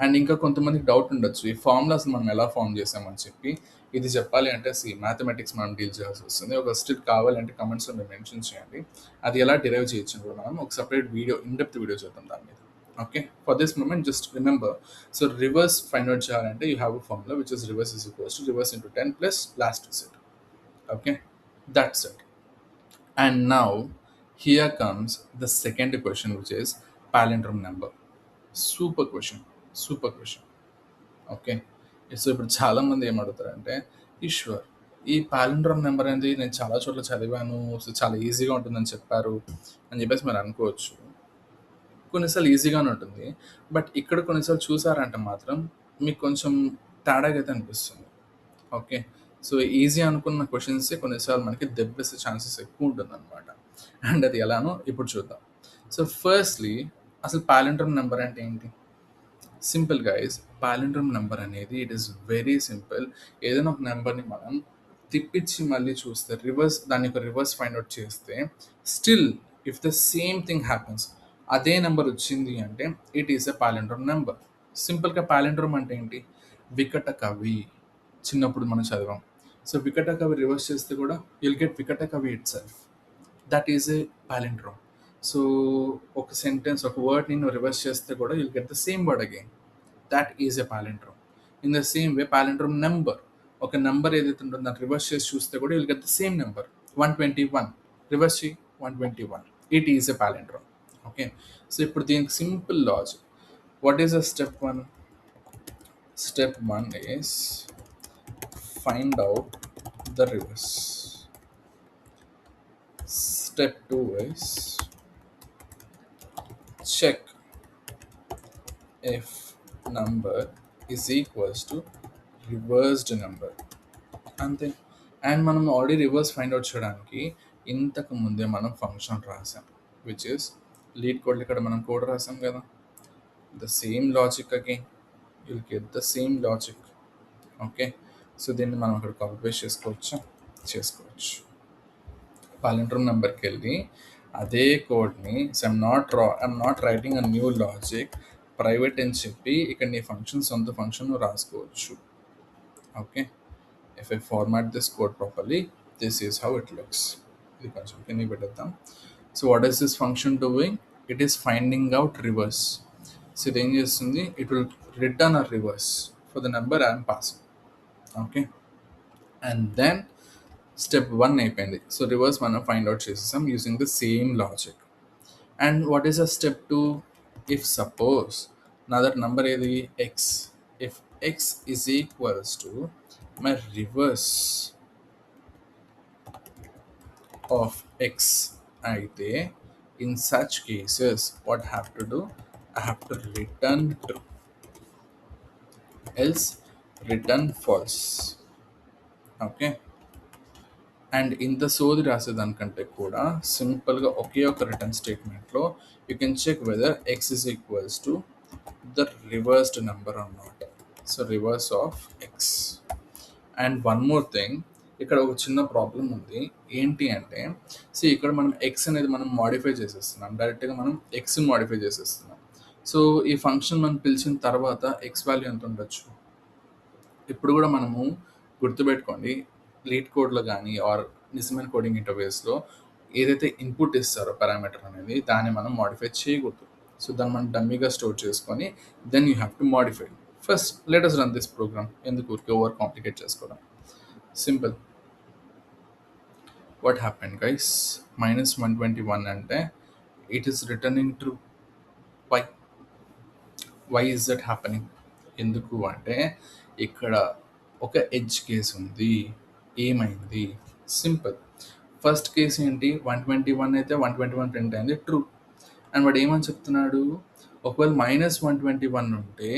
And ఇంకా కొంతమందికి డౌట్ ఉండొచ్చు, ఈ ఫార్ములాస్ మనం ఎలా ఫామ్ చేసామని చెప్పి. ఇది చెప్పాలి అంటే మ్యాథమెటిక్స్ మనం డీల్ చేయాల్సి వస్తుంది. ఒక స్టిల్ కావాలంటే కమెంట్స్లో మీరు మెన్షన్ చేయండి. అది ఎలా డిరైవ్ చేయొచ్చు కూడా మనం ఒక సపరేట్ వీడియో, ఇన్డెప్త్ వీడియో చేద్దాం దాని మీద. Okay, for this moment just remember, so reverse find out చేయాలంటే you have a formula which is reverse is equals to reverse into 10 plus last digit. Okay, that's it. And now here comes the second question which is palindrome number. Super question, super question. Okay, so ఇప్పుడు చాలామంది ఏమడుగుతారంటే, ఈశ్వర్ ఈ palindrome number అనేది నేను చాలా చోట్ల చదివాను, so చాలా ఈజీగా ఉంటుందని చెప్పారు అని చెప్పేసి మీరు అనుకోవచ్చు. కొన్నిసార్లు ఈజీగానే ఉంటుంది, బట్ ఇక్కడ కొన్నిసార్లు చూసారంటే మాత్రం మీకు కొంచెం తేడాగా అయితే అనిపిస్తుంది. ఓకే, సో ఈజీ అనుకున్న క్వశ్చన్సే కొన్నిసార్లు మనకి దెబ్బేసే ఛాన్సెస్ ఎక్కువ ఉంటుంది అనమాట. అండ్ అది ఎలానో ఇప్పుడు చూద్దాం. సో ఫస్ట్లీ అసలు palindrome నెంబర్ అంటే ఏంటి? సింపుల్ గైస్, palindrome నెంబర్ అనేది ఇట్ ఈస్ వెరీ సింపుల్. ఏదైనా ఒక నెంబర్ని మనం తిప్పించి మళ్ళీ చూస్తే, దాని యొక్క రివర్స్ ఫైండ్ అవుట్ చేస్తే, still if the same thing happens, అదే నెంబర్ వచ్చింది అంటే it is a palindrome number. సింపుల్గా palindrome అంటే ఏంటి? వికట కవి. చిన్నప్పుడు మనం చదివాం. సో వికట కవి రివర్స్ చేస్తే కూడా యుల్ గెట్ వికట కవి it self. That is a palindrome. So ఒక సెంటెన్స్, ఒక వర్డ్ని నువ్వు రివర్స్ చేస్తే కూడా you'll get the same word again. That is a palindrome. In the same way palindrome number, ఒక నెంబర్ ఏదైతే ఉంటుందో దాన్ని రివర్స్ చేసి చూస్తే కూడా you'll get the same number. 121 reverse చేయి, 121. It is a palindrome. Okay, so ఇప్పుడు దీనికి simple logic. What is the step 1? Step 1 is find out the reverse. Step 2 is check if number is equals to reversed number. అంతే. And మనం already reverse find out చేయడానికి ఇంతకు ముందే మనం function రాసాం, which is lead code. ఇక్కడ మనం code రాసాం కదా, the same logic again, you'll get the same logic. Okay, so దీన్ని మనం అక్కడ కాపీ పేస్ట్ చేసుకోవచ్చు. palindrome నెంబర్కి వెళ్ళి అదే కోడ్ని, so I'm not writing a new logic, private అని చెప్పి ఇక్కడ నీ ఫంక్షన్, సొంత ఫంక్షన్ రాసుకోవచ్చు. Okay, if I format this code properly, this is how it looks. ఇది కొంచెం కింద పెట్టేద్దాం. So what is this function doing? It is finding out reverse. So ఇది ఏం చేస్తుంది? It will return a reverse for the number I'm passing. Okay, and then step 1 అయిపోయింది. So reverse మనం find out చేసేసాం using the same logic. And what is a step 2? If suppose నా that number ఏది x, if x is equals to my reverse of x అయితే, in such cases what have to do? I have to return true, else return false. Okay. And ఇంత సోది రాసేదానికంటే కూడా సింపుల్గా ఒకే ఒక రిటర్న్ స్టేట్మెంట్లో you can check whether x is equals to the reversed number or not. So reverse of X. And one more thing, ఇక్కడ ఒక చిన్న ప్రాబ్లం ఉంది. ఏంటి అంటే, ఇక్కడ మనం ఎక్స్ అనేది మనం మాడిఫై చేసేస్తున్నాం, డైరెక్ట్గా మనం ఎక్స్ మాడిఫై చేసేస్తున్నాం. సో ఈ ఫంక్షన్ మనం పిలిచిన తర్వాత ఎక్స్ వాల్యూ ఎంత ఉండొచ్చు? ఇప్పుడు కూడా మనము గుర్తుపెట్టుకోండి, లీడ్ కోడ్లో కానీ ఆర్ నిజమైన కోడింగ్ ఇంటర్వ్యూస్లో ఏదైతే ఇన్పుట్ ఇస్తారో పారామీటర్ అనేది, దాన్ని మనం మాడిఫై చేయకూడదు. సో దాన్ని మనం డమ్మీగా స్టోర్ చేసుకొని then you have to modify. First let us run this program. ఎందుకు ఊరికే ఓవర్ కాంప్లికేట్ చేసుకోవడం? సింపుల్. What happen guys? -121 అంటే it is returning true. Why? Why is that happening? ఎందుకు అంటే ఇక్కడ ఒక ఎడ్జ్ కేస్ ఉంది. ఏమైంది? సింపుల్. ఫస్ట్ కేసు ఏంటి? 121 అయితే 121 ప్రింట్ అయింది, ట్రూ. అండ్ వాడు ఏమని చెప్తున్నాడు? ఒకవేళ -121 ఉంటే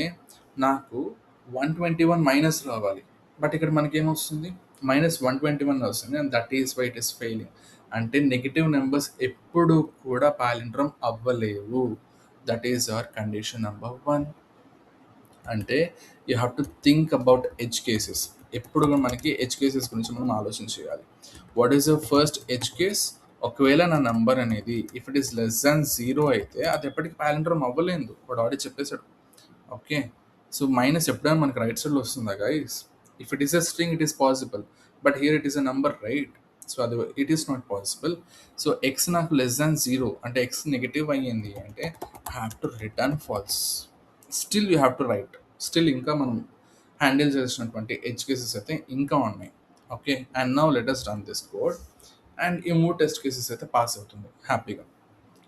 నాకు 121 మైనస్ రావాలి. బట్ ఇక్కడ మనకేమొస్తుంది? -121 వస్తుంది. And that is why it is failing. అంటే నెగిటివ్ నెంబర్స్ ఎప్పుడు కూడా పాలిండ్రమ్ అవ్వలేవు. That is our condition number 1. అంటే you have to think about edge cases. ఎప్పుడు మనకి ఎడ్జ్ కేసెస్ గురించి మనం ఆలోచన చేయాలి. What is the first edge case? ఒకవేళ నా నంబర్ అనేది if it is less than 0 అయితే అది ఎప్పటికీ పాలిండ్రమ్ అవ్వలేదు. వాడు ఆల్రెడీ చెప్పేశాడు. ఓకే. సో మైనస్ ఎప్పుడైనా మనకి రైట్ సైడ్లో వస్తుందా guys? If it is a string it is possible, but here it is a number, right? So అది it is not possible. So x నాకు లెస్ దాన్ 0 అంటే ఎక్స్ నెగిటివ్ అయ్యింది అంటే I have to return false. Still you have to write. Still ఇంకా మనం handle చేసినటువంటి edge cases అయితే ఇంకా ఉన్నాయి. Okay. And now let us run this code. And ఈ 3 టెస్ట్ కేసెస్ అయితే పాస్ అవుతుంది హ్యాపీగా.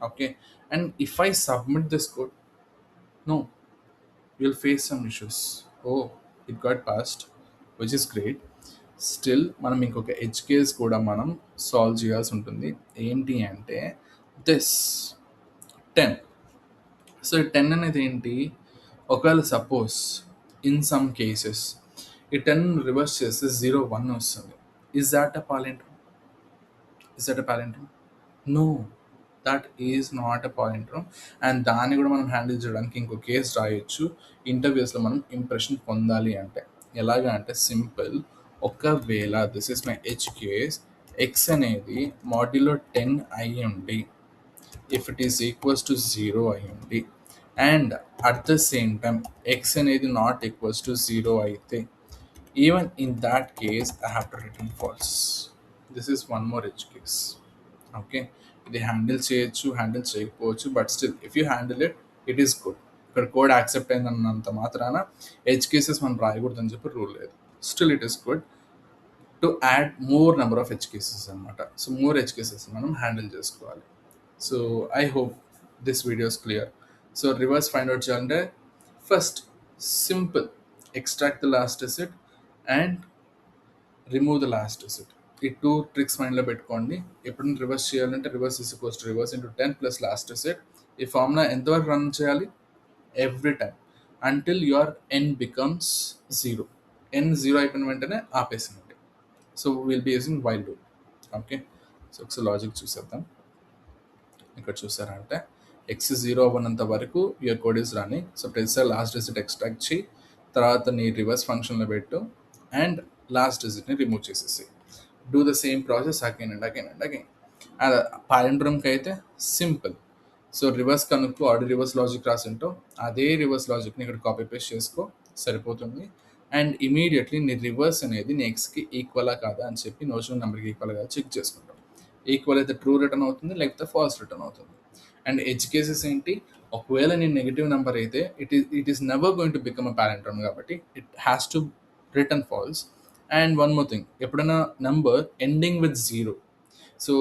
Okay. And if I submit this code, no, you'll face some issues. Oh, it got passed, which is great. Still మనం ఇంకొక edge case కూడా మనం solve చేయాల్సి ఉంటుంది. ఏంటి అంటే దిస్ 10. సో ఈ 10 అనేది ఏంటి? ఒకవేళ సపోజ్ ఇన్ సమ్ కేసెస్ ఈ 10 రివర్స్ చేస్తే 01 వస్తుంది. Is that a palindrome? Is that a palindrome? No, that is not a palindrome. And దాన్ని కూడా మనం హ్యాండిల్ చేయడానికి ఇంకో కేసు రాయొచ్చు ఇంటర్వ్యూస్లో మనం ఇంప్రెషన్ పొందాలి అంటే. ఎలాగా అంటే సింపుల్. ఒకవేళ this is my edge case, X అనేది మాడ్యులో 10 అయి ఉండి, if it is equals to 0 అయి ఉండి, and at the same time X అనేది నాట్ ఈక్వల్స్ టు 0 అయితే, even in that case I have to return falls. This is one more edge case. Okay. ఇది handle చేయొచ్చు, handle చేయకపోవచ్చు, but still if you handle it, it is good. ఇక్కడ code accept అయిందన్నంత మాత్రాన edge cases మనం రాయకూడదని చెప్పి rule లేదు. Still it is good to add more number of edge cases అనమాట. సో మోర్ ఎడ్జ్ కేసెస్ మనం హ్యాండిల్ చేసుకోవాలి. So I hope this video is clear. So reverse find out చేయాలంటే first simple, extract the last digit and remove the last digit. ఈ 2 tricks మైండ్లో పెట్టుకోండి. ఎప్పుడైనా reverse చేయాలంటే reverse is equals to reverse into 10 plus last digit. ఈ formula ఎంతవరకు run చేయాలి? Every time until your n becomes 0. N 0 అయిపోయిన వెంటనే ఆపేసినట్టు. So will be using while loop. Okay. So ఒకసారి లాజిక్ చూసేద్దాం. ఇక్కడ చూసారంటే ఎక్స్ 0 అవ్వనంత వరకు your code is running. So ప్రతిసారి లాస్ట్ డిజిట్ ఎక్స్ట్రాక్ట్ చేయి, తర్వాత నీ రివర్స్ ఫంక్షన్లో పెట్టు అండ్ లాస్ట్ డిజిట్ని రిమూవ్ చేసేసి do the same process again and again and again. పాలిండ్రమ్కి అయితే సింపుల్. సో రివర్స్ కనుక్కో, ఆల్రెడీ రివర్స్ లాజిక్ రాసింటో అదే రివర్స్ లాజిక్ని ఇక్కడ కాపీ పేస్ట్ చేసుకో, సరిపోతుంది. అండ్ ఇమీడియట్లీ నీ రివర్స్ అనేది నీ ఎక్స్కి ఈక్వలా కాదా అని చెప్పి నోషనల్ నెంబర్కి ఈక్వల్ కాదా చెక్ చేసుకుంటాం. ఈక్వల్ అయితే ట్రూ రిటర్న్ అవుతుంది, లేకపోతే ఫాల్స్ రిటర్న్ అవుతుంది. అండ్ ఎడ్జ్ కేసెస్ ఏంటి? ఒకవేళ నేను నెగిటివ్ నెంబర్ అయితే it is never going to become a palindrome కాబట్టి it has to return false. And one more thing, ఎప్పుడైనా number ending with 0, so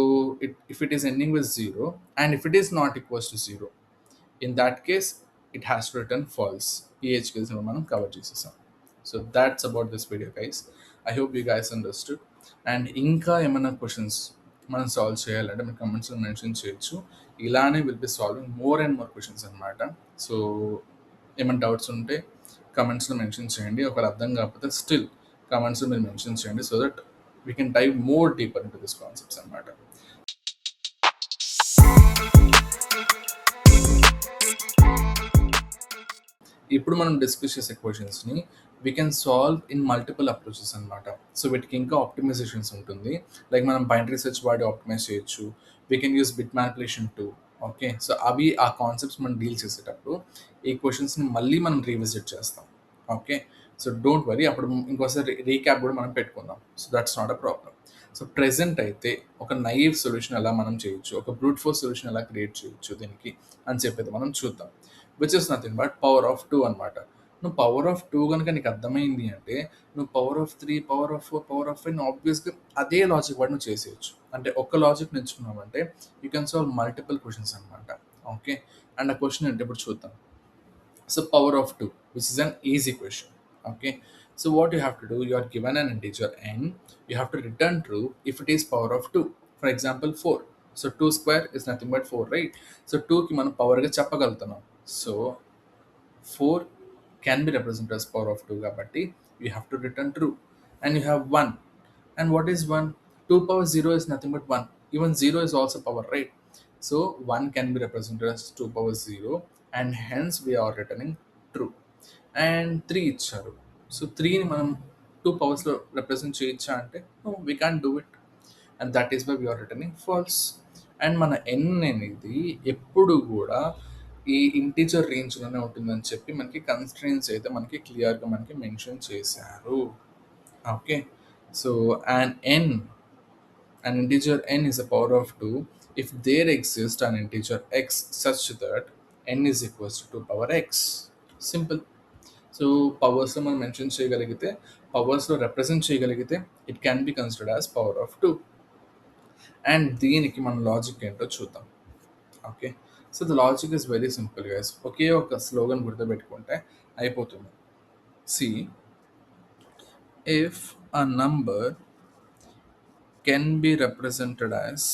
if it is ending with 0 and if it is not equals to 0, in that case it has to return false. ఈ edge case మనం cover చేసేసాం. So that's about this video guys. I hope you guys understood. And ఇంకా ఏమైనా questions మనం solve చేయాలంటే మీరు కమెంట్స్లో mention చేయొచ్చు. ఇలానే will be solving more and more questions అనమాట. సో ఏమైనా డౌట్స్ ఉంటే కమెంట్స్లో మెన్షన్ చేయండి. ఒకవేళ అర్థం కాకపోతే స్టిల్ కామెంట్స్లో మీరు మెన్షన్ చేయండి so that we can dive more deeper into this concepts అనమాట. ఇప్పుడు మనం డిస్కస్ చేసే క్వశ్చన్స్ని we can solve in multiple approaches అనమాట. సో వీటికి ఇంకా ఆప్టిమైజేషన్స్ ఉంటుంది. లైక్ మనం బైనరీ సెర్చ్ వాడి ఆప్టిమైజ్ చేయొచ్చు. We can use bit manipulation too. Okay, so అవి ఆ కాన్సెప్ట్స్ మనం డీల్ చేసేటప్పుడు ఈ క్వశ్చన్స్ని మళ్ళీ మనం రీవిజిట్ చేస్తాం. ఓకే, సో డోంట్ వరీ, అప్పుడు ఇంకోసారి రీక్యాప్ కూడా మనం పెట్టుకుందాం. So that's not a problem. So present అయితే ఒక నైవ్ సొల్యూషన్ ఎలా మనం చేయొచ్చు, ఒక బ్రూట్ ఫోర్స్ సొల్యూషన్ ఎలా క్రియేట్ చేయొచ్చు దీనికి అని చెప్పేది మనం చూద్దాం. Which is nothing but power of 2 అనమాట. నువ్వు పవర్ ఆఫ్ 2 కనుక నీకు అర్థమైంది అంటే నువ్వు power of 3, power of 4, power of 5 ఆబ్వియస్గా అదే లాజిక్ వాడు నువ్వు చేసేయచ్చు. అంటే ఒక్క లాజిక్ నేర్చుకున్నావంటే you can solve multiple questions అనమాట. ఓకే, అండ్ ఆ క్వశ్చన్ అంటే ఇప్పుడు చూద్దాం. So power of 2, which is an easy question. Okay, so what you have to do, you are given an integer n, you have to return true if it is power of 2. For example 4, so 2 square is nothing but 4, right? So 2 కి మనం power గా చెప్పగలుగుతున్నాం. So 4 can be represented as power of 2 కాబట్టి you have to return true, and you have 1. And what is 1? 2 power 0 is nothing but 1. Even 0 is also power, right? So 1 can be represented as 2 power 0, and hence we are returning true. And 3 ఇచ్చారు. So 3ని మనం 2 పవర్స్లో represent చేయొచ్చా అంటే no, we can't do it, and that is why we are returning false. And మన n అనేది ఎప్పుడు కూడా ఈ integer రేంజ్లోనే ఉంటుందని చెప్పి మనకి కన్స్ట్రెయిన్స్ అయితే మనకి క్లియర్గా మనకి మెన్షన్ చేశారు. Okay, so an integer n is a power of 2 if there exists an integer x such that n is equals to 2 power x. Simple. So పవర్స్లో మనం మెన్షన్ చేయగలిగితే, పవర్స్లో రిప్రజెంట్ చేయగలిగితే it can be considered as power of 2. And దీనికి మన logic ఏంటో చూద్దాం. Okay, so the logic is very simple guys. ఒకే ఒక స్లోగన్ గుర్తుపెట్టుకుంటే అయిపోతుంది. See, if a number can be represented as,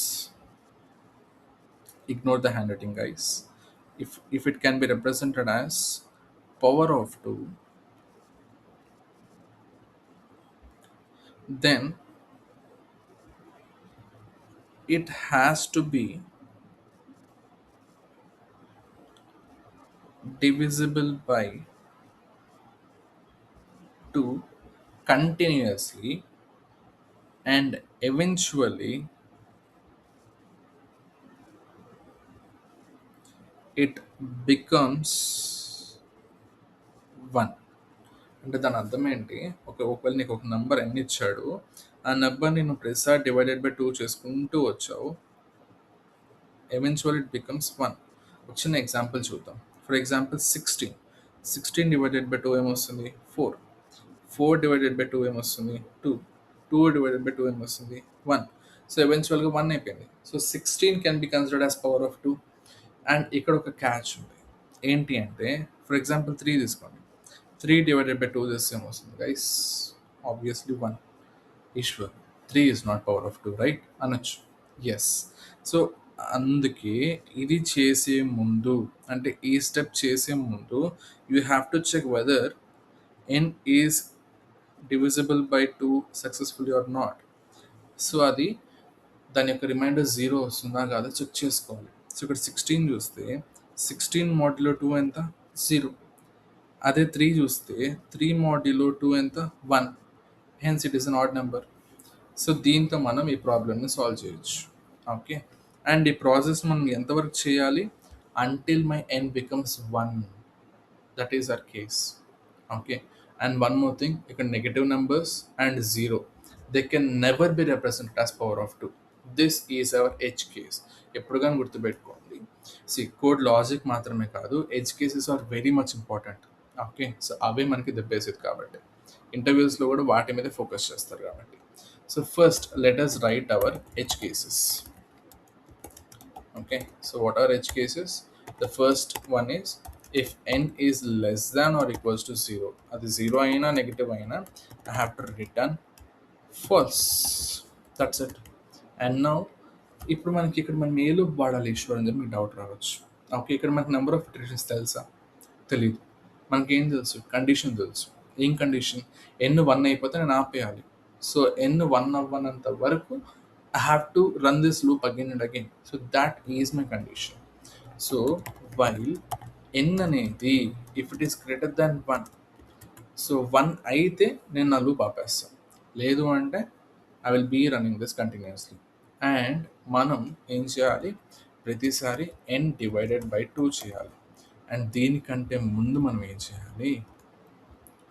ignore the handwriting guys, if it can be represented as power of 2, then it has to be divisible by 2 continuously, and eventually it becomes 1. అంటే దాని అర్థం ఏంటి, ఒకవేళ నీకు ఒక number ఎన్ని ఇచ్చాడు, ఆ నెంబర్ని నువ్వు ప్రతిసారి డివైడెడ్ బై 2 చేసుకుంటూ వచ్చావు, eventually it becomes 1. ఒక చిన్న ఎగ్జాంపుల్ చూద్దాం. ఫర్ ఎగ్జాంపుల్ 16 డివైడెడ్ బై 2 ఏమొస్తుంది 4. 4 డివైడెడ్ బై 2 ఏమొస్తుంది 2. 2 డివైడెడ్ బై 2 ఏమొస్తుంది 1. సో ఎవెన్చువల్గా 1 అయిపోయింది. So 16 can be considered as power of 2. And ఇక్కడ ఒక క్యాచ్ ఉంది. ఏంటి అంటే ఫర్ ఎగ్జాంపుల్ 3 తీసుకోండి. 3 డివైడెడ్ బై 2 చేస్తే ఏమొస్తుంది guys, obviously 1. Eshwar, 3 is not power of 2 right అనొచ్చు. ఎస్. సో అందుకే ఇది చేసే ముందు, అంటే ఈ స్టెప్ చేసే ముందు you have to check whether n is divisible by 2 successfully or not. సో అది దాని యొక్క రిమైండర్ 0 వస్తుందా కాదా చెక్ చేసుకోవాలి. సో ఇక్కడ 16 చూస్తే 16 మోడ్యులో 2 ఎంత 0. అదే 3 చూస్తే 3 మోడ్యులో 2 ఎంత 1. Hence it is an odd number. So దీంతో మనం ఈ ప్రాబ్లమ్ని సాల్వ్ చేయొచ్చు. ఓకే, అండ్ ఈ ప్రాసెస్ మనం ఎంతవరకు చేయాలి, until my n becomes 1. That is our case. Okay, and one more thing, ఇక్కడ negative numbers and 0 they can never be represented as power of 2. This is our edge case. ఎప్పుడు కానీ గుర్తుపెట్టుకోండి. See, code logic మాత్రమే కాదు, edge cases are very much important. Okay, so అవే మనకి దెబ్బేసేది కాబట్టి ఇంటర్వ్యూస్లో కూడా వాటి మీద ఫోకస్ చేస్తారు కాబట్టి. So first let us write our edge cases. Okay, so what are edge cases? The first one is if n is less than or equals to 0. అది 0 అయినా నెగిటివ్ అయినా I have to return false. That's it. And now ఇప్పుడు మనకి ఇక్కడ మనం ఏ loop వాడాలి ఈశ్వర్ అని చెప్పి మీకు డౌట్ రావచ్చు. ఓకే, ఇక్కడ మనకి నెంబర్ ఆఫ్ ఇటరేషన్స్ తెలుసా? తెలియదు. మనకి ఏం తెలుసు, కండిషన్ తెలుసు. ఏం కండిషన్? n 1 అయిపోతే నేను ఆపేయాలి. సో n 1 అవ్వనంత వరకు I have to run this loop again and again. So that is my condition. So while n అనేది if it is greater than 1, so 1 అయితే నేను నా లూప్ ఆపేస్తాను. లేదు అంటే I will be running this continuously. And మనం ఏం చేయాలి? ప్రతిసారి n డివైడెడ్ బై 2 చేయాలి. అండ్ దీనికంటే ముందు మనం ఏం చేయాలి?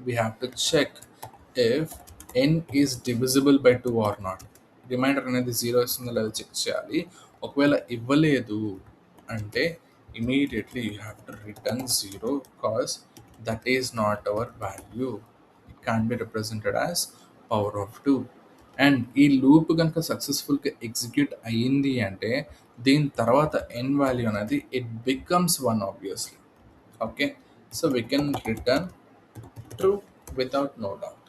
we have to check if n is divisible by 2 or not. Reminder అనేది 0 ఇస్తుందో లేదో చెక్ చేయాలి. ఒకవేళ ఇవ్వలేదు అంటే immediately you have to return 0 because that is not our value. It can be represented as power of 2. And ఈ loop కనుక సక్సెస్ఫుల్గా ఎగ్జిక్యూట్ అయ్యింది అంటే దీని తర్వాత n వాల్యూ అనేది it becomes 1 obviously. Okay, so we can return true without no doubt.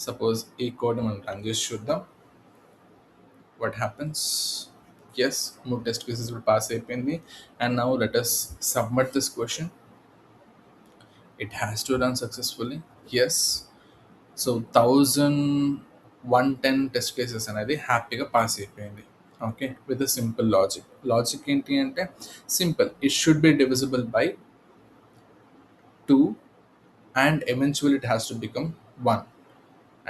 Suppose ఈ code మనం రన్ చేసి చూద్దాం what happens. Yes, మూడు టెస్ట్ కేసెస్ కూడా పాస్ అయిపోయింది. And now let us submit this question. It has to run successfully. Yes, so 1110 test cases అనేది హ్యాపీగా pass అయిపోయింది. ఓకే, విత్ సింపుల్ లాజిక్ ఏంటి అంటే simple, it should be divisible by 2 and eventually it has to become 1,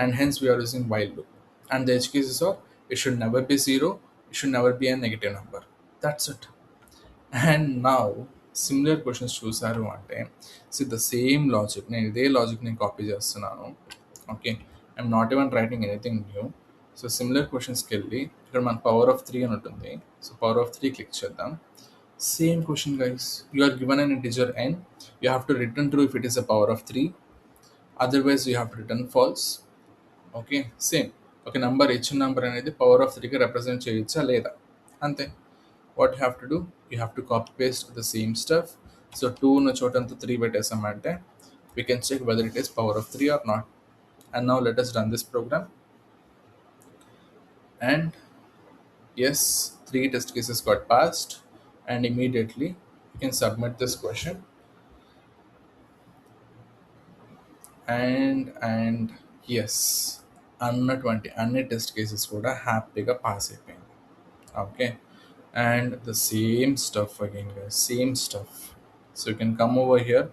and hence we are using while loop. And the edge cases are it should never be 0, it should never be a negative number. That's it. And now similar questions చూసారు అంటే see the same logic, నేను ఇదే logic నేను copy చేస్తున్నాను. Okay, I'm not even writing anything new. So similar క్వశ్చన్స్కి వెళ్ళి ఇక్కడ మన పవర్ ఆఫ్ 3 అని ఉంటుంది. సో పవర్ ఆఫ్ 3 క్లిక్ చేద్దాం. Same question guys, you are given an integer n, you have to return true if it is a power of 3, otherwise you have to return false. Okay, same ఒక number ఇచ్చిన number అనేది power of 3కి represent చేయొచ్చా లేదా అంతే. What you have to do, you have to copy paste the same stuff. So 2 ఉన్న చోటంతా 3 పెట్టేసామంటే we can check whether it is power of 3 or not. And now let us run this program. And yes, 3 test cases got passed, and immediately you can submit this question. And yes, అన్నటువంటి అన్ని test cases కూడా హ్యాపీగా pass అయిపోయింది. Okay, and the same stuff again guys, same stuff. So you can come over here.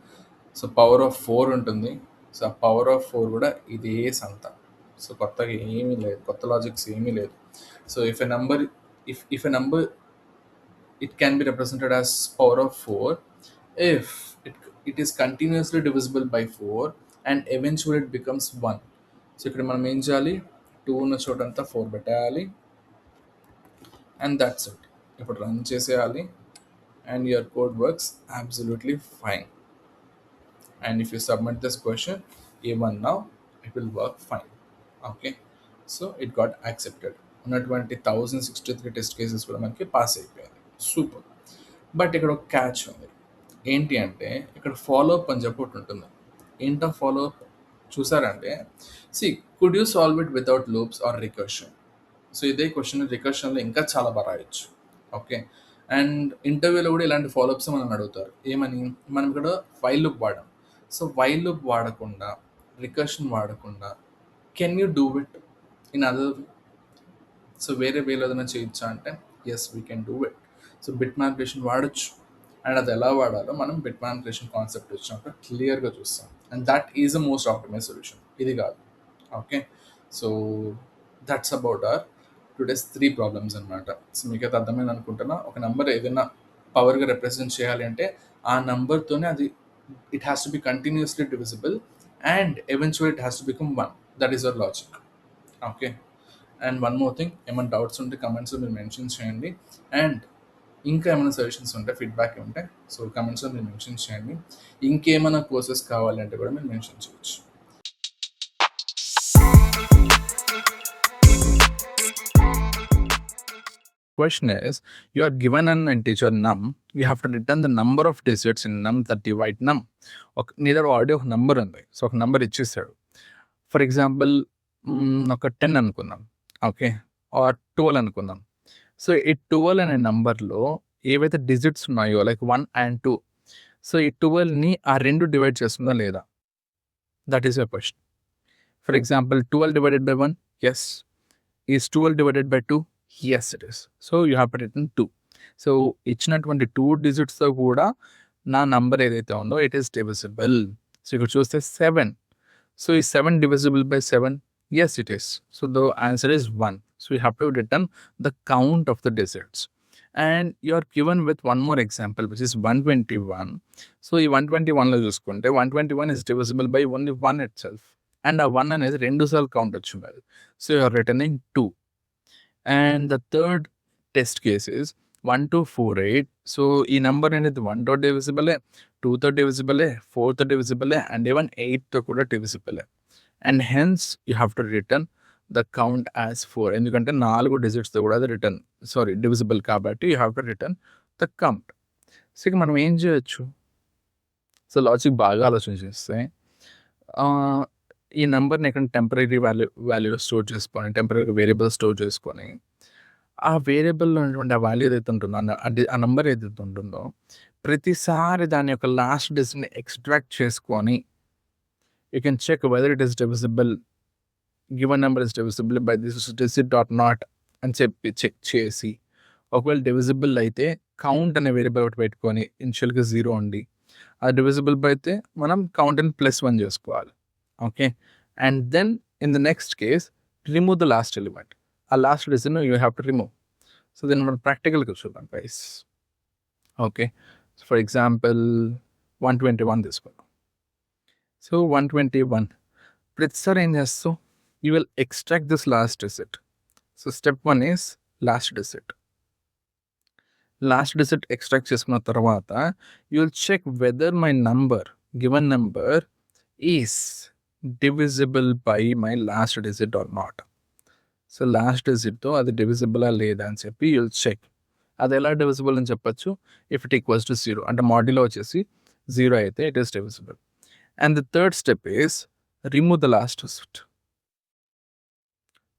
So power of 4 ఉంటుంది. So ఆ power of 4 కూడా ఇదే సంత. సో కొత్తగా ఏమీ లేదు, కొత్త లాజిక్స్ ఏమీ లేదు. So if a number it can be represented as power of 4 if it is continuously divisible by 4 and eventually it becomes 1. So ఇక్కడ మనం ఏం చేయాలి, 2 ఉన్న చోటంతా 4 పెట్టేయాలి, అండ్ దట్స్ ఇట్. ఇప్పుడు రన్ చేసేయాలి and your code works absolutely fine. And if you submit this question even now, it will work fine. Okay, so it got accepted. ఉన్నటువంటి 1063 test cases కూడా మనకి పాస్ అయిపోయాయి. సూపర్. బట్ ఇక్కడ ఒక catch ఉంది. ఏంటి అంటే ఇక్కడ ఫాలోఅప్ అని చెప్పి ఒకటి ఉంటుంది. ఏంటో ఫాలోఅప్ చూసారంటే could you solve it without loops or recursion. So ఇదే క్వశ్చన్ రికర్షన్లో ఇంకా చాలా బాగా రాయొచ్చు. ఓకే, అండ్ ఇంటర్వ్యూలో కూడా ఇలాంటి ఫాలోఅప్స్ మనం అడుగుతారు. ఏమని, మనం ఇక్కడ వైల్ లూప్ వాడాం. సో వైల్ లూప్ వాడకుండా, రికర్షన్ వాడకుండా can you do it in other way? So వేరే వేలో ఏదైనా చేయొచ్చా అంటే yes, we can do it. So bit manipulation వాడచ్చు. అండ్ అది ఎలా వాడాలో మనం బిట్ మ్యానిపులేషన్ కాన్సెప్ట్ వచ్చినప్పుడు క్లియర్గా చూస్తాం. And that is the most optimise solution, ఇది కాదు. Okay, so that's about our today's 3 problems అనమాట. సో మీకు అయితే అర్థమైంది అనుకుంటున్నా. ఒక నెంబర్ ఏదైనా పవర్గా రిప్రజెంట్ చేయాలి అంటే ఆ నెంబర్తోనే అది it has to be continuously divisible and eventually it has to become 1. That is hour logic. Okay, and one more thing, ఏమైనా డౌట్స్ ఉంటే కమెంట్స్లో మీరు మెన్షన్ చేయండి. అండ్ ఇంకా ఏమైనా సజెషన్స్ ఉంటే, ఫీడ్బ్యాక్ ఉంటే సో కమెంట్స్లో మీరు మెన్షన్ చేయండి. ఇంకేమైనా కోర్సెస్ కావాలంటే కూడా మీరు మెన్షన్ చేయొచ్చు. Question is, you are given an integer num, you have to return the number of digits in num that divide num. నీదో ఆల్రెడీ ఒక నెంబర్ ఉంది. సో ఒక నెంబర్ ఇచ్చేసాడు. ఫర్ ఎగ్జాంపుల్ ఒక 10 అనుకుందాం, ఓకే, ఆర్ 12 అనుకుందాం. సో ఈ 12 అనే నెంబర్లో ఏవైతే డిజిట్స్ ఉన్నాయో లైక్ 1 and 2, సో ఈ 12ని ఆ 2 డివైడ్ చేస్తుందా లేదా? That is your question. For example, 12 divided by 1, yes. Is 12 divided by 2? Yes, it is. So you have written 2. So ఇచ్చినటువంటి 2 digits తో కూడా నా నంబర్ ఏదైతే ఉందో ఇట్ ఈస్ డివిజిబుల్. సో ఇక్కడ చూస్తే 7. సో ఈ 7 divisible by 7? Yes, it is. So the answer is 1. So you have to return the count of the digits. And you are given with one more example, which is 121. So ఈ 121 లో చూసుకుంటే 121 is divisible by only 1 itself. And ఆ 1 అనేది 2 సార్లు count వచ్చింది. So you are returning 2. And the third test case is 1248. So ఈ number అనేది 1 తో divisible, 2 తో divisible, 4 తో divisible, and even 8 తో కూడా divisible. And hence you have to return the count as 4. ఎందుకంటే 4 digits తో కూడా అది divisible కాబట్టి you have to return the count. So ఇక మనం ఏం చేయొచ్చు? సో లాజిక్ బాగా ఆలోచించేస్తే ఈ నెంబర్ని ఇక్కడ టెంపరీ వాల్యూలో స్టోర్ చేసుకొని, టెంపరీ వేరియబుల్ స్టోర్ చేసుకొని, ఆ వేరియబుల్లో ఉన్నటువంటి ఆ వాల్యూ ఏదైతే ఉంటుందో, ఆ నెంబర్ ఏదైతే ఉంటుందో, ప్రతిసారి దాని యొక్క లాస్ట్ డిజిట్ని ఎక్స్ట్రాక్ట్ చేసుకొని you can check whether it is divisible, given number is divisible by this digit or not అని చెప్పి చెక్ చేసి, ఒకవేళ డివిజిబుల్ అయితే కౌంట్ అనే వేరియబుల్ ఒకటి పెట్టుకొని ఇనిషియల్గా 0 ఉండి, అది డివిజిబుల్ అయితే మనం కౌంట్ అని +1 చేసుకోవాలి. Okay, and then in the next case remove the last element. ఆ last digit you have to remove. So దీన్ని మనం ప్రాక్టికల్గా చూద్దాం గైస్. ఓకే, ఫర్ ఎగ్జాంపుల్ 121 తీసుకున్నాం. సో 121 ప్రతిసారి ఏం చేస్తావు? You will extract this last digit. So step 1 is last digit. Last digit extract చేసుకున్న తర్వాత you will check whether my number, given number is divisible by my last digit or not. So last డిజిట్తో అది డివిజిబులా లేదా అని చెప్పి you will check. అది ఎలా డివిజిబుల్ అని చెప్పచ్చు? ఇఫ్ ఇట్ ఈక్వల్స్ టు 0 అంటే మాడ్యులో వచ్చేసి 0 అయితే it is divisible. And the third step is remove the last digit.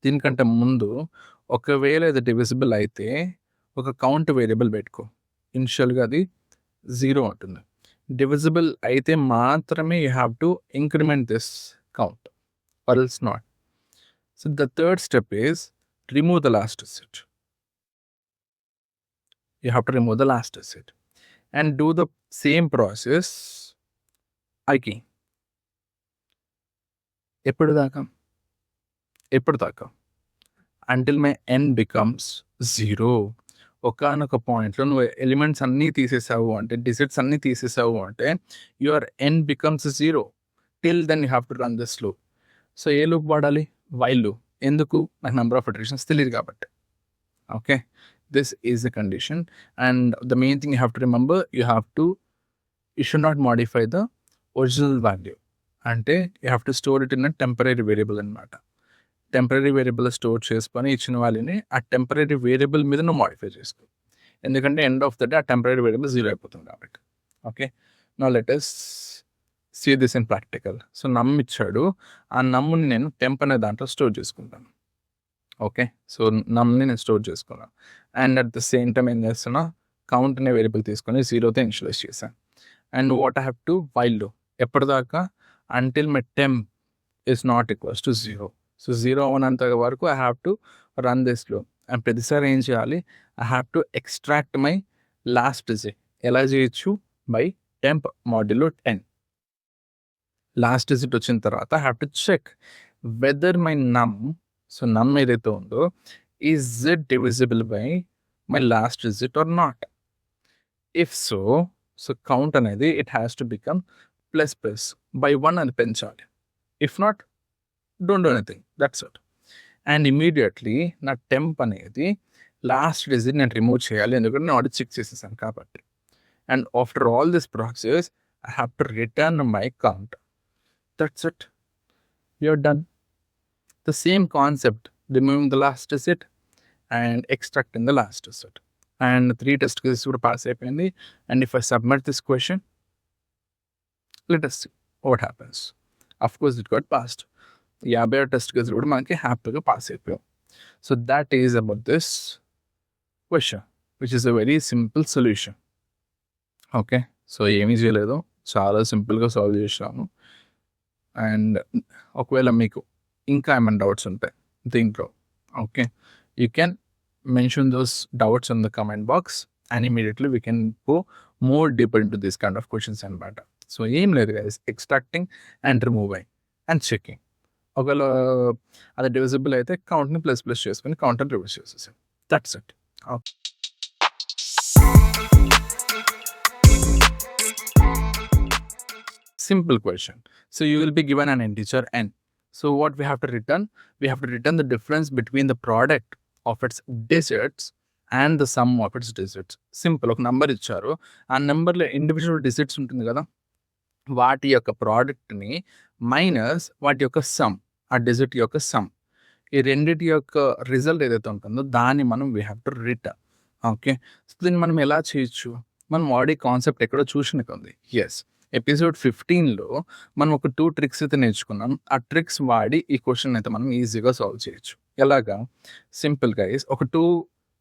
దీనికంటే ముందు ఒకవేళ ఇది డివిజిబుల్ అయితే ఒక కౌంట్ వేరియబుల్ పెట్టుకో. ఇనిషియల్గా అది 0 ఉంటుంది. డివిజిబుల్ అయితే మాత్రమే you have to increment this count or else not. So the third step is remove the last digit. You have to remove the last digit and do the same process again. ఎప్పుడు దాకా until my n becomes 0. ఒకానొక పాయింట్లో నువ్వు elements అన్నీ తీసేసావు అంటే, digits అన్నీ తీసేసావు అంటే your n becomes 0. Till then you have to run this loop. So ఏ లూప్ వాడాలి? While loop. ఎందుకు? నాకు నెంబర్ ఆఫ్ ఇటరేషన్స్ తెలియదు కాబట్టి. Okay, this is the condition. And the main thing you have to remember, you should not modify the original value. అంటే you have to store it in a temporary variable అనమాట. Temporary variable store చేసుకొని ఇచ్చిన వాల్యూని ఆ temporary variable మీద నువ్వు modify చేసుకో. ఎందుకంటే ఎండ్ ఆఫ్ ద డే ఆ టెంపరీ వేరియబుల్ 0 అయిపోతుంది కాబట్టి. Okay, now let us see this in practical. So నమ్ ఇచ్చాడు, ఆ నమ్ముని నేను టెంప్ అనే దాంట్లో స్టోర్ చేసుకుంటాను. ఓకే, సో నమ్ని నేను స్టోర్ చేసుకున్నాను. And at the same time ఏం చేస్తున్నా, కౌంట్ అనే వేరియబుల్ తీసుకొని 0తో ఇనిషియలైజ్ చేశాను. And what I have to while do, ఎప్పటిదాకా? until my temp is not equals to 0. So 0 అవనంత వరకు I have to run this loop. And ప్రతిసారి ఏం చేయాలి? I have to extract my last digit. ఎలా చేయొచ్చు? By temp modulo 10. Last digit వచ్చిన తర్వాత I have to check whether my num, so num ఏదైతే ఉందో, is it divisible by my last digit or not. If so count అనేది it has to become plus by 1 అని పెంచాలి. If not, don't do anything, that's it. And immediately నా temp అనేది last digit నేను remove చేయాలి, ఎందుకంటే నేను already check చేసేసాను కాబట్టి. And after all this process I have to return my count. That's it, you're done. The same concept, removing the last digit and extracting the last digit. And 3 test cases కూడా pass అయిపోయింది. And if I submit this question, let us see what happens. Of course it got passed. 50 test కేసులు కూడా మనకి హ్యాపీగా pass అయిపోయాం. So that is about this question, which is a very simple solution. Okay, so ఏమీ చేయలేదు, చాలా సింపుల్గా solve చేసాము. అండ్ ఒకవేళ మీకు ఇంకా ఏమైనా డౌట్స్ ఉంటాయి దీంట్లో, okay, you can mention those doubts in the comment box and immediately we can go more deeper into this kind of questions అనమాట. సో ఏం లేదు guys, extracting and removing and checking. ఒకవేళ అది divisible అయితే కౌంట్ని plus plus చేసుకుని counter reverse చేసేసాం. That's it. Simple question. So you will be given an integer n. So what we have to return? We have to return the difference between the product of its digits and the sum of its digits. Simple. ఒక number ఇచ్చారు, ఆ నెంబర్లో individual digits ఉంటుంది కదా, వాటి యొక్క ప్రోడక్ట్ని minus వాటి యొక్క సమ్, ఆ డిజిట్ యొక్క సమ్, ఈ రెండిటి యొక్క రిజల్ట్ ఏదైతే ఉంటుందో దాన్ని మనం we have to return. Okay, so దీన్ని మనం ఎలా చేయొచ్చు? మనం వాడే కాన్సెప్ట్ ఎక్కడో చూసినట్టు ఉంది. ఎస్, ఎపిసోడ్ 15లో మనం ఒక 2 ట్రిక్స్ అయితే నేర్చుకున్నాం. ఆ ట్రిక్స్ వాడి ఈ క్వశ్చన్ అయితే మనం ఈజీగా సాల్వ్ చేయొచ్చు. ఎలాగా? సింపుల్గా ఒక 2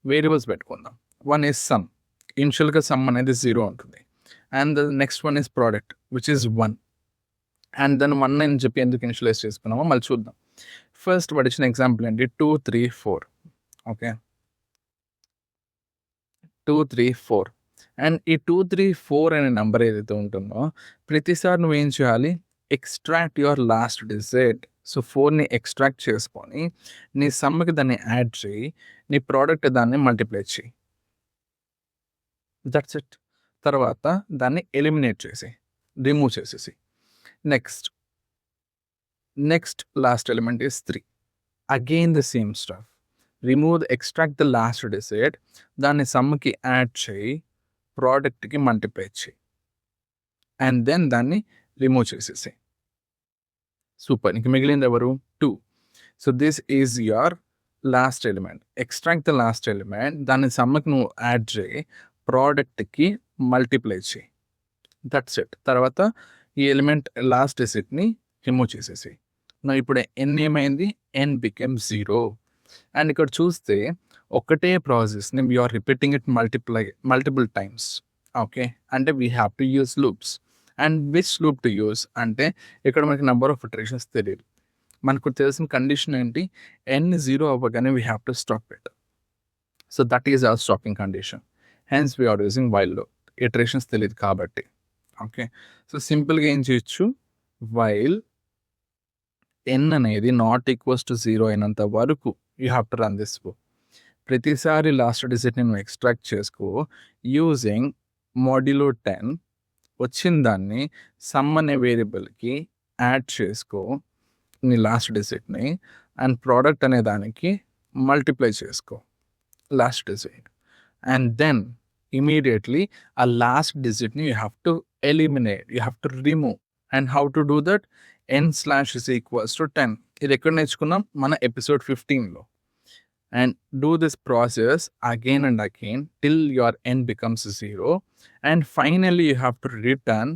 వేరియబుల్స్ పెట్టుకుందాం. వన్ ఈజ్ సమ్, ఇనిషియల్గా సమ్ అనేది 0 ఉంటుంది, and the next one is product which is 1. And దాన్ని 1 అని చెప్పి ఎందుకు ఇనిషియలైజ్ చేసుకున్నామో మళ్ళీ చూద్దాం. ఫస్ట్ వాడు ఇచ్చిన ఎగ్జాంపుల్ ఏంటి? 2, 3, 4. ఓకే, 2, 3, 4. అండ్ ఈ 2, 3, 4 అనే నెంబర్ ఏదైతే ఉంటుందో ప్రతిసారి నువ్వేం చేయాలి? Extract your last digit. So 4ని ఎక్స్ట్రాక్ట్ చేసుకొని నీ సమ్కి దాన్ని యాడ్ చేయి, నీ ప్రోడక్ట్ దాన్ని మల్టిప్లై చేయి. That's it. తర్వాత దాన్ని ఎలిమినేట్ చేసి రిమూవ్ చేసేసి next last element is 3. Again the same stuff, remove extract the last digit, దాన్ని సమ్కి యాడ్ చేయి, ప్రోడక్ట్కి మల్టిప్లై చేయి, అండ్ దెన్ దాన్ని రిమూవ్ చేసేసి. సూపర్. ఇంక మిగిలింది ఎవరు? 2. So this is your last element. Extract the last element, దాన్ని సమ్కి నువ్వు యాడ్ చేయి, ప్రోడక్ట్కి మల్టిప్లై చేయి. That's it. తర్వాత ఈ ఎలిమెంట్ లాస్ట్ డిజిట్ని రిమూవ్ చేసేసి. ఇప్పుడు ఎన్ ఏమైంది? ఎన్ బికెమ్ 0. అండ్ ఇక్కడ చూస్తే ఒకటే ప్రాసెస్ని we are repeating it multiple times. Okay, అంటే we have to use loops. And which loop to use అంటే ఇక్కడ మనకి నెంబర్ ఆఫ్ ఇటరేషన్స్ తెలియదు. మనకు తెలిసిన కండిషన్ ఏంటి? ఎన్ 0 అవ్వగానే we have to stop it. So that is our stopping condition. Hence we're using while loop. Iterations తెలియదు కాబట్టి. ఓకే, సో సింపుల్గా ఏం చేయొచ్చు? వైల్ ఎన్ అనేది నాట్ ఈక్వల్స్ టు 0 అయినంత వరకు you have to run this loop. ప్రతిసారి లాస్ట్ డిజిట్ని నువ్వు ఎక్స్ట్రాక్ట్ చేసుకో యూజింగ్ మాడ్యులో 10. వచ్చిన దాన్ని సమ్ అనే వేరియబుల్కి యాడ్ చేసుకో నీ లాస్ట్ డిజిట్ని, అండ్ ప్రోడక్ట్ అనే దానికి మల్టిప్లై చేసుకో last digit, and then immediately a last digit you have to eliminate, you have to remove. And how to do that? n slash is equals to 10. ఇది ఎక్కడ నేర్చుకున్నాం? మన episode 15లో. And do this process again and again till your n becomes 0, and finally you have to return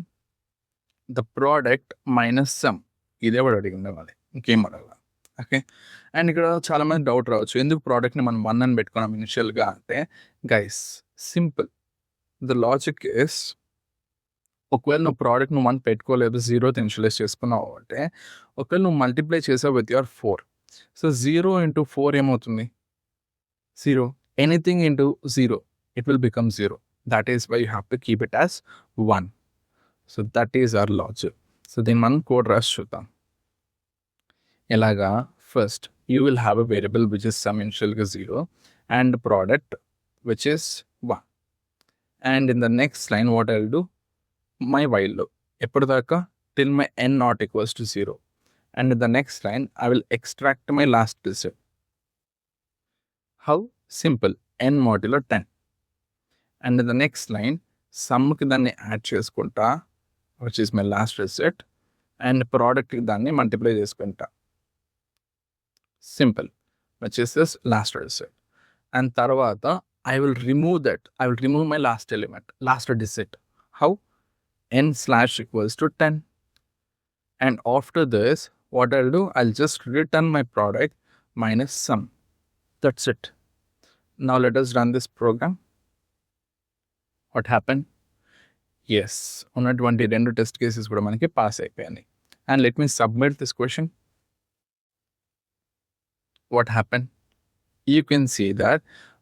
the product minus sum. ఇదే వాడు అడిగింది వాళ్ళు, ఇంకేం అడగాల. ఓకే, అండ్ ఇక్కడ చాలామంది డౌట్ రావచ్చు, ఎందుకు ప్రోడక్ట్ని మనం 1 అని పెట్టుకున్నాం ఇనిషియల్గా అంటే, guys simple. The logic is, ఒకవేళ నువ్వు ప్రోడక్ట్ నువ్వు 1 పెట్టుకోలేదు, 0తో ఇనిషియలైజ్ చేసుకున్నావు అంటే, ఒకవేళ నువ్వు మల్టిప్లై చేసావు విత్ యువర్ 4. సో 0 into 4 ఏమవుతుంది? 0. Anything into 0, it will become 0. That is why you have to keep it as 1. So that is our logic. So then మనం కోడ్ రాసి చూద్దాం. ఎలాగా? First you will have a variable which is sum initial 0 and product which is 1. And in the next line what I'll do? My while loop. ఎప్పటిదాకా? till my n not equals to 0. And in the next line I will extract my last digit. How? Simple. n modulo 10. And in the next line సమ్కి దాన్ని add చేసుకుంటా which is my last digit, and ప్రోడక్ట్కి దాన్ని multiply చేసుకుంటా, simple, which is this last digit. And తర్వాత I will remove that. I will remove my last element, last digit. How? n slash equals to 10. And after this, what I'll do? I'll just return my product minus sum. That's it. Now let us run this program. What happened? Yes, ఉన్నటువంటి 2 test cases కూడా మనకి pass అయిపోయాయి. and let me submit this question. What happened? You can see that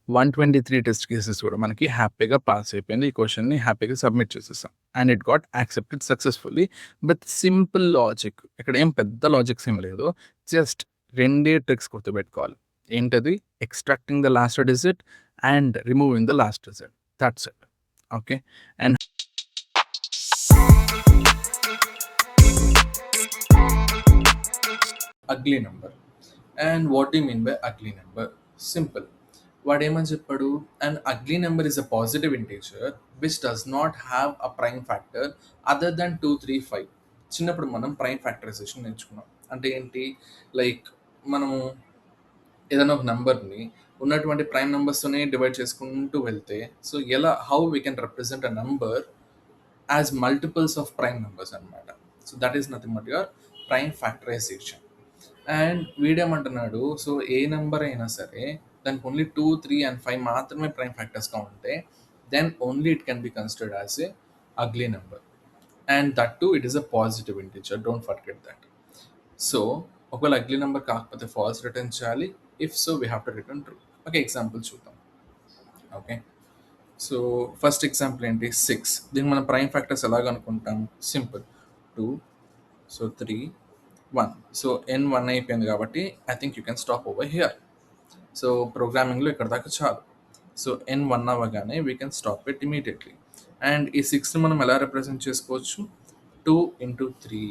123 test cases కూడా మనకి హ్యాపీగా pass అయిపోయింది. ఈ క్వశ్చన్ని హ్యాపీగా సబ్మిట్ చేసేసాం and it got accepted successfully with simple logic. ఇక్కడ ఏం పెద్ద లాజిక్స్ ఏం లేదు, జస్ట్ రెండే ట్రిక్స్ గుర్తుపెట్టుకోవాలి. ఏంటది? Extracting the last digit and removing the last digit. That's it. Okay, and ugly number. And what do you mean by ugly number? Simple. వాడు ఏమని చెప్పాడు? An ugly number is a positive integer which does not have a prime factor other than 2, 3, 5. చిన్నప్పుడు మనం prime factorisation నేర్చుకున్నాం. అంటే ఏంటి? Like మనము ఏదైనా ఒక నెంబర్ని ఉన్నటువంటి ప్రైమ్ నెంబర్స్తోనే డివైడ్ చేసుకుంటూ వెళ్తే, సో ఎలా how we can represent a number as multiples of prime numbers అనమాట. So that is nothing but your prime factorisation. And వీడేమంటున్నాడు, సో ఏ నెంబర్ అయినా సరే దానికి ఓన్లీ 2, 3 అండ్ 5 మాత్రమే ప్రైమ్ ఫ్యాక్టర్స్గా ఉంటే then only it can be considered as a ugly number. And that too it is a positive integer, don't forget that. So ఒకవేళ ugly number కాకపోతే ఫాల్స్ రిటర్న్ చేయాలి. If so we have to return true. Okay, example చూద్దాం. Okay, so first example ఏంటి? 6. దీనికి మనం prime factors ఎలాగ అనుకుంటాం? Simple. 2, so 3, 1. So n 1 అయిపోయింది కాబట్టి I think you can stop over here. So ప్రోగ్రామింగ్లో ఇక్కడ దాకా చాలు. సో n 1 అవ్వగానే we can stop it immediately. And ఈ 6ని మనం ఎలా రిప్రజెంట్ చేసుకోవచ్చు? 2 into 3.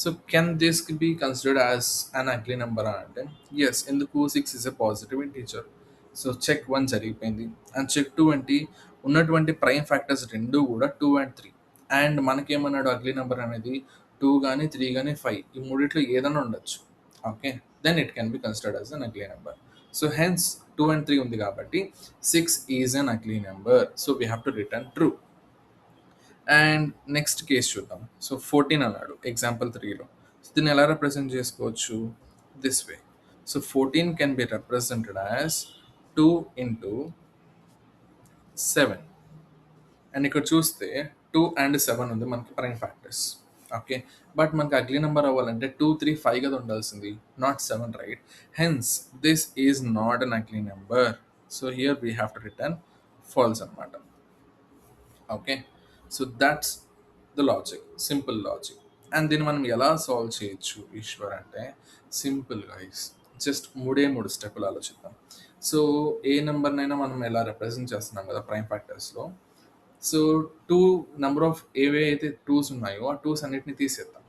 So can this be considered as an ugly number అంటే ఎస్, ఎందుకు? 6 is a positive integer. So check 1 జరిగిపోయింది. అండ్ చెక్ 2 ఏంటి? ఉన్నటువంటి ప్రైమ్ ఫ్యాక్టర్స్ రెండు కూడా 2 and 3. అండ్ మనకేమన్నాడు? అగ్లీ నెంబర్ అనేది 2 కానీ 3 కానీ 5 ఈ మూడిట్లో ఏదైనా ఉండొచ్చు. Okay, then it can be considered as an ugly number. So hence 2 and 3 ఉంది కాబట్టి 6 is an ugly number. So we have to return true. And next case చూద్దాం. సో 14 అన్నాడు ఎగ్జాంపుల్ 3లో. సో దీన్ని ఎలా రిప్రజెంట్ చేసుకోవచ్చు? This way. So 14 can be represented as 2 into 7. And ఇక్కడ చూస్తే 2 and 7 ఉంది మనకి ప్రైమ్ ఫ్యాక్టర్స్. ఓకే, బట్ మనకి అగ్లీ నెంబర్ అవ్వాలంటే 2, 3, 5 కదా ఉండాల్సింది, not 7, right? Hence this is not an ugly number. So here we have to return false అనమాట. Okay, so that's the logic, simple logic. And దీన్ని మనం ఎలా సాల్వ్ చేయొచ్చు ఈశ్వర్ అంటే సింపుల్ గైస్, జస్ట్ 3 స్టెప్పులు ఆలోచిద్దాం. సో ఏ నెంబర్నైనా మనం ఎలా రిప్రజెంట్ చేస్తున్నాం కదా ప్రైమ్ ఫ్యాక్టర్స్లో. సో 2 నెంబర్ ఆఫ్ ఏవైతే 2s ఉన్నాయో ఆ 2s అన్నిటిని తీసేద్దాం.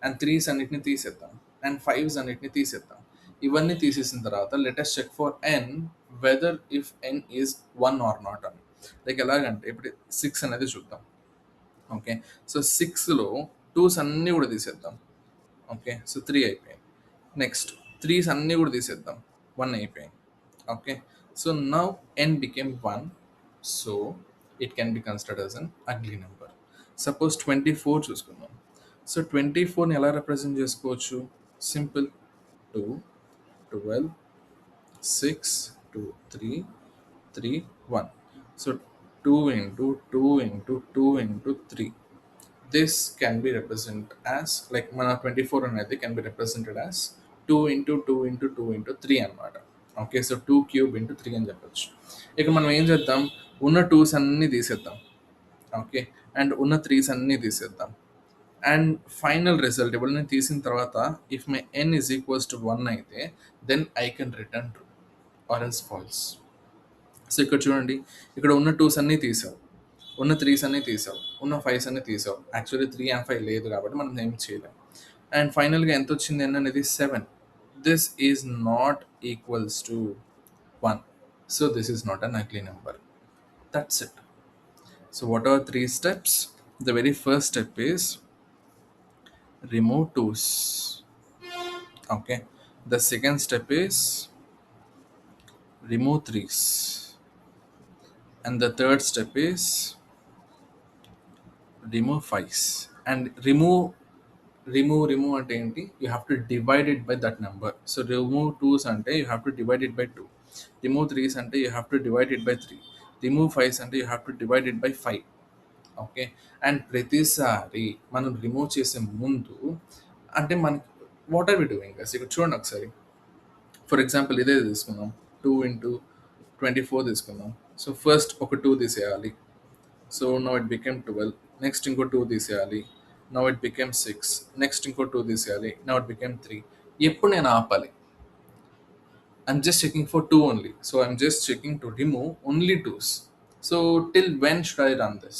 అండ్ 3s అన్నిటిని తీసేద్దాం. అండ్ 5s అన్నిటిని తీసేద్దాం. ఇవన్నీ తీసేసిన తర్వాత latest check for n whether if n is 1 or not అని. లైక్ ఎలాగంటే ఇప్పుడు 6 అనేది చూద్దాం. ఓకే, సో 6లో 2s అన్నీ కూడా తీసేద్దాం. ఓకే, సో 3 అయిపోయింది. నెక్స్ట్ 3s అన్నీ కూడా తీసేద్దాం. 1 అయిపోయింది. Okay, so now n became 1. So it can be considered as an ugly number. Suppose 24 చూసుకుందాం. సో 24ని ఎలా రిప్రజెంట్ చేసుకోవచ్చు? Simple. 2, 12, 6, 2, 3, 3, 1. So 2 into 2 into 2 into 3. This can be represented as like మన 24 అనేది can be represented as 2 into 2 into 2 into 3 అనమాట. Okay, so 2 cube into 3 అని చెప్పొచ్చు. ఇక మనం ఏం చేద్దాం? ఉన్న 2s అన్నీ తీసేద్దాం. ఓకే, అండ్ ఉన్న 3s అన్నీ తీసేద్దాం. అండ్ ఫైనల్ రిజల్ట్ ఇప్పుడు నేను తీసిన తర్వాత if my n is equals to 1 అయితే then I can return true or else false. So ఇక్కడ చూడండి, ఇక్కడ ఉన్న 2s అన్నీ తీసావు, ఉన్న 3s అన్నీ తీసావు, ఉన్న 5s అన్నీ తీసావు. యాక్చువల్లీ 3 and 5 లేదు కాబట్టి మనం ఏం చేయలేం. అండ్ ఫైనల్గా ఎంత వచ్చింది? n అనేది 7. This is not equals to 1. So this is not an ugly number. That's it. So what are 3 steps? The very first step is remove 2s. Okay, the second step is remove 3s, and the third step is remove 5s. And remove అంటే ఏంటి? You have to divide it by that number. So remove 2s అంటే you have to divide it by 2. Remove 3s అంటే you have to divide it by 3. Remove 5s అంటే you have to divide it by 5. Okay, and ప్రతిసారి మనం remove చేసే ముందు అంటే మనకి what are we doing guys? ఇక్కడ చూడండి ఒకసారి. ఫర్ ఎగ్జాంపుల్ ఇదే తీసుకుందాం. 2 ఇంటూ 24 తీసుకుందాం. సో ఫస్ట్ ఒక 2 తీసేయాలి. So now it became 12. Next ఇంకో 2 తీసేయాలి. Now it became 6. నెక్స్ట్ ఇంకో 2 తీసేయాలి. Now it became 3. ఎప్పుడు నేను ఆపాలి? I'm just checking for 2 only. So I'm just checking to remove only 2's. So till when should I run this?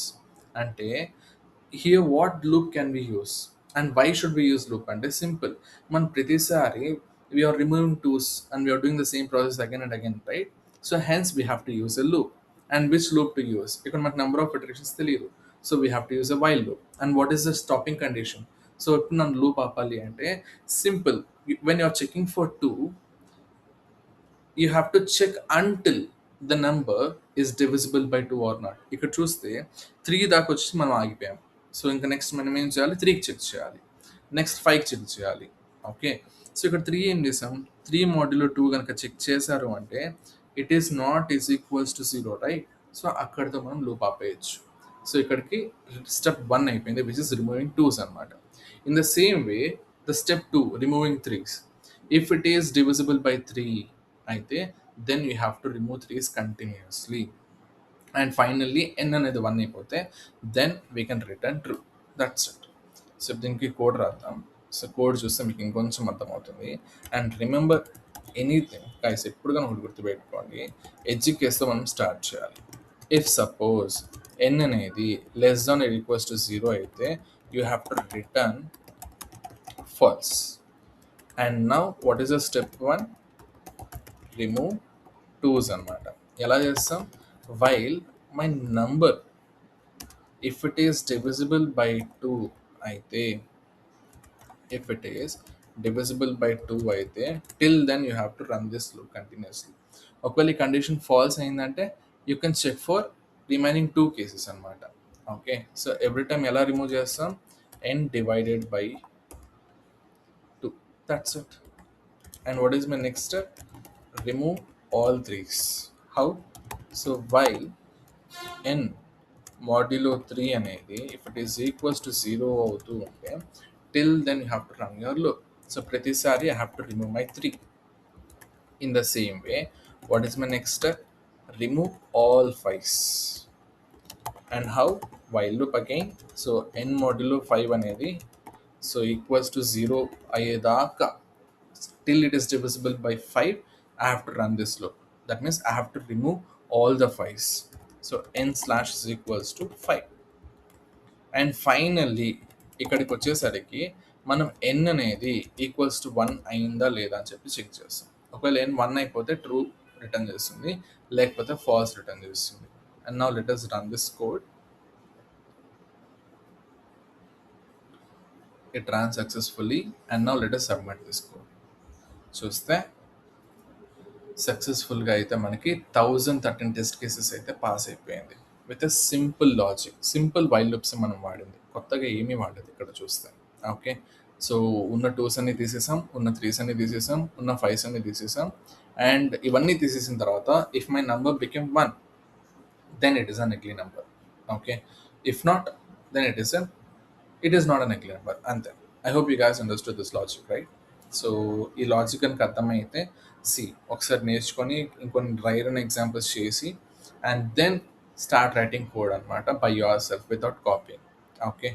And here what loop can we use? And why should we use loop? And it's simple. Man pratisari we are removing 2's and we are doing the same process again and again, right? So hence we have to use a loop. And which loop to use? Ikkada maku number of iterations తెలియదు. So we have to use a while loop. And what is the stopping condition? So ఇప్పుడు నన్ను loop ఆపాలి అంటే simple. When you are checking for 2, you have to check until the number is divisible by 2 or not. ఇక్కడ చూస్తే 3 దాకా వచ్చి మనం ఆగిపోయాం. So ఇంకా నెక్స్ట్ మనం ఏం చేయాలి? 3కి చెక్ చేయాలి. నెక్స్ట్ 5కి చెక్ చేయాలి. ఓకే. సో ఇక్కడ 3 ఏం చేసాం? 3 మోడ్యులో 2 కనుక చెక్ చేశారు అంటే it is not is equals to 0, right? So అక్కడితో మనం లూప్ ఆపేయచ్చు. సో ఇక్కడికి స్టెప్ 1 అయిపోయింది, విచ్ ఇస్ రిమూవింగ్ 2's అనమాట. In the same way the step 2 removing 3's. If it is divisible by 3 అయితే then you have to remove 3's continuously. And finally n అనేది 1 అయిపోతే then we can return true. That's it. So దీనికి code రాద్దాం. So code చూస్తే మీకు ఇంకొంచెం అర్థమవుతుంది. And remember anything guys, ఎప్పుడు కానీ ఒకటి గుర్తుపెట్టుకోండి, ఎడ్జ్కేస్తో మనం స్టార్ట్ చేయాలి. ఇఫ్ సపోజ్ n అనేది less than or equals to 0 అయితే you have to return false. And now what is the step 1? Remove 2's అనమాట. ఎలా చేస్తాం? While my number if it is divisible by 2 అయితే till then you have to run this loop continuously. ఒకవేళ ఈ condition false అయిందంటే you can check for remaining 2 cases అనమాట. Okay. So every time ఎలా remove చేస్తాం? n divided by 2. That's it. And what is my next step? Remove all 3's. How? So while n modulo 3 అనేది if it is equals to 0 అవుతూ ఉంటే till then you have to run your loop. So ప్రతిసారి I have to remove my 3. In the same way, what is my next step? Remove all 5's. And how? While loop again. So n modulo 5 అనేది so equals to 0 అయ్యేదాకా till it is divisible by 5, I have to run this loop. That means I have to remove all the 5's. So n slash is equals to 5. And finally ఇక్కడికి వచ్చేసరికి మనం n అనేది equals to 1 అయిందా లేదా అని చెప్పి check చేస్తాం. ఒకవేళ n 1 అయిపోతే ట్రూ రిటర్న్ చేస్తుంది, లేకపోతే ఫాల్స్ రిటర్న్ చేస్తుంది. And now let us run this code. It ran successfully and now let us submit this code. చూస్తే సక్సెస్ఫుల్గా అయితే మనకి 1013 టెస్ట్ కేసెస్ అయితే పాస్ అయిపోయింది with a simple logic, simple while loops మనం వాడింది, కొత్తగా ఏమీ వాడలేదు ఇక్కడ చూస్తే. ఓకే. సో ఉన్న 2's అన్ని తీసేసాం, ఉన్న 3's అన్ని తీసేసాం, ఉన్న 5's అన్ని తీసేసాం. అండ్ ఇవన్నీ తీసేసిన తర్వాత if my number became 1 then it is a ugly number. Okay. If not, then it is not an ugly number. And then I hope you guys understood this logic, right? So ఈ logic కనుక అర్థమైతే ఒకసారి నేర్చుకొని ఇంకొన్ని dry run examples చేసి and then start writing code అనమాట by yourself without copying. Okay.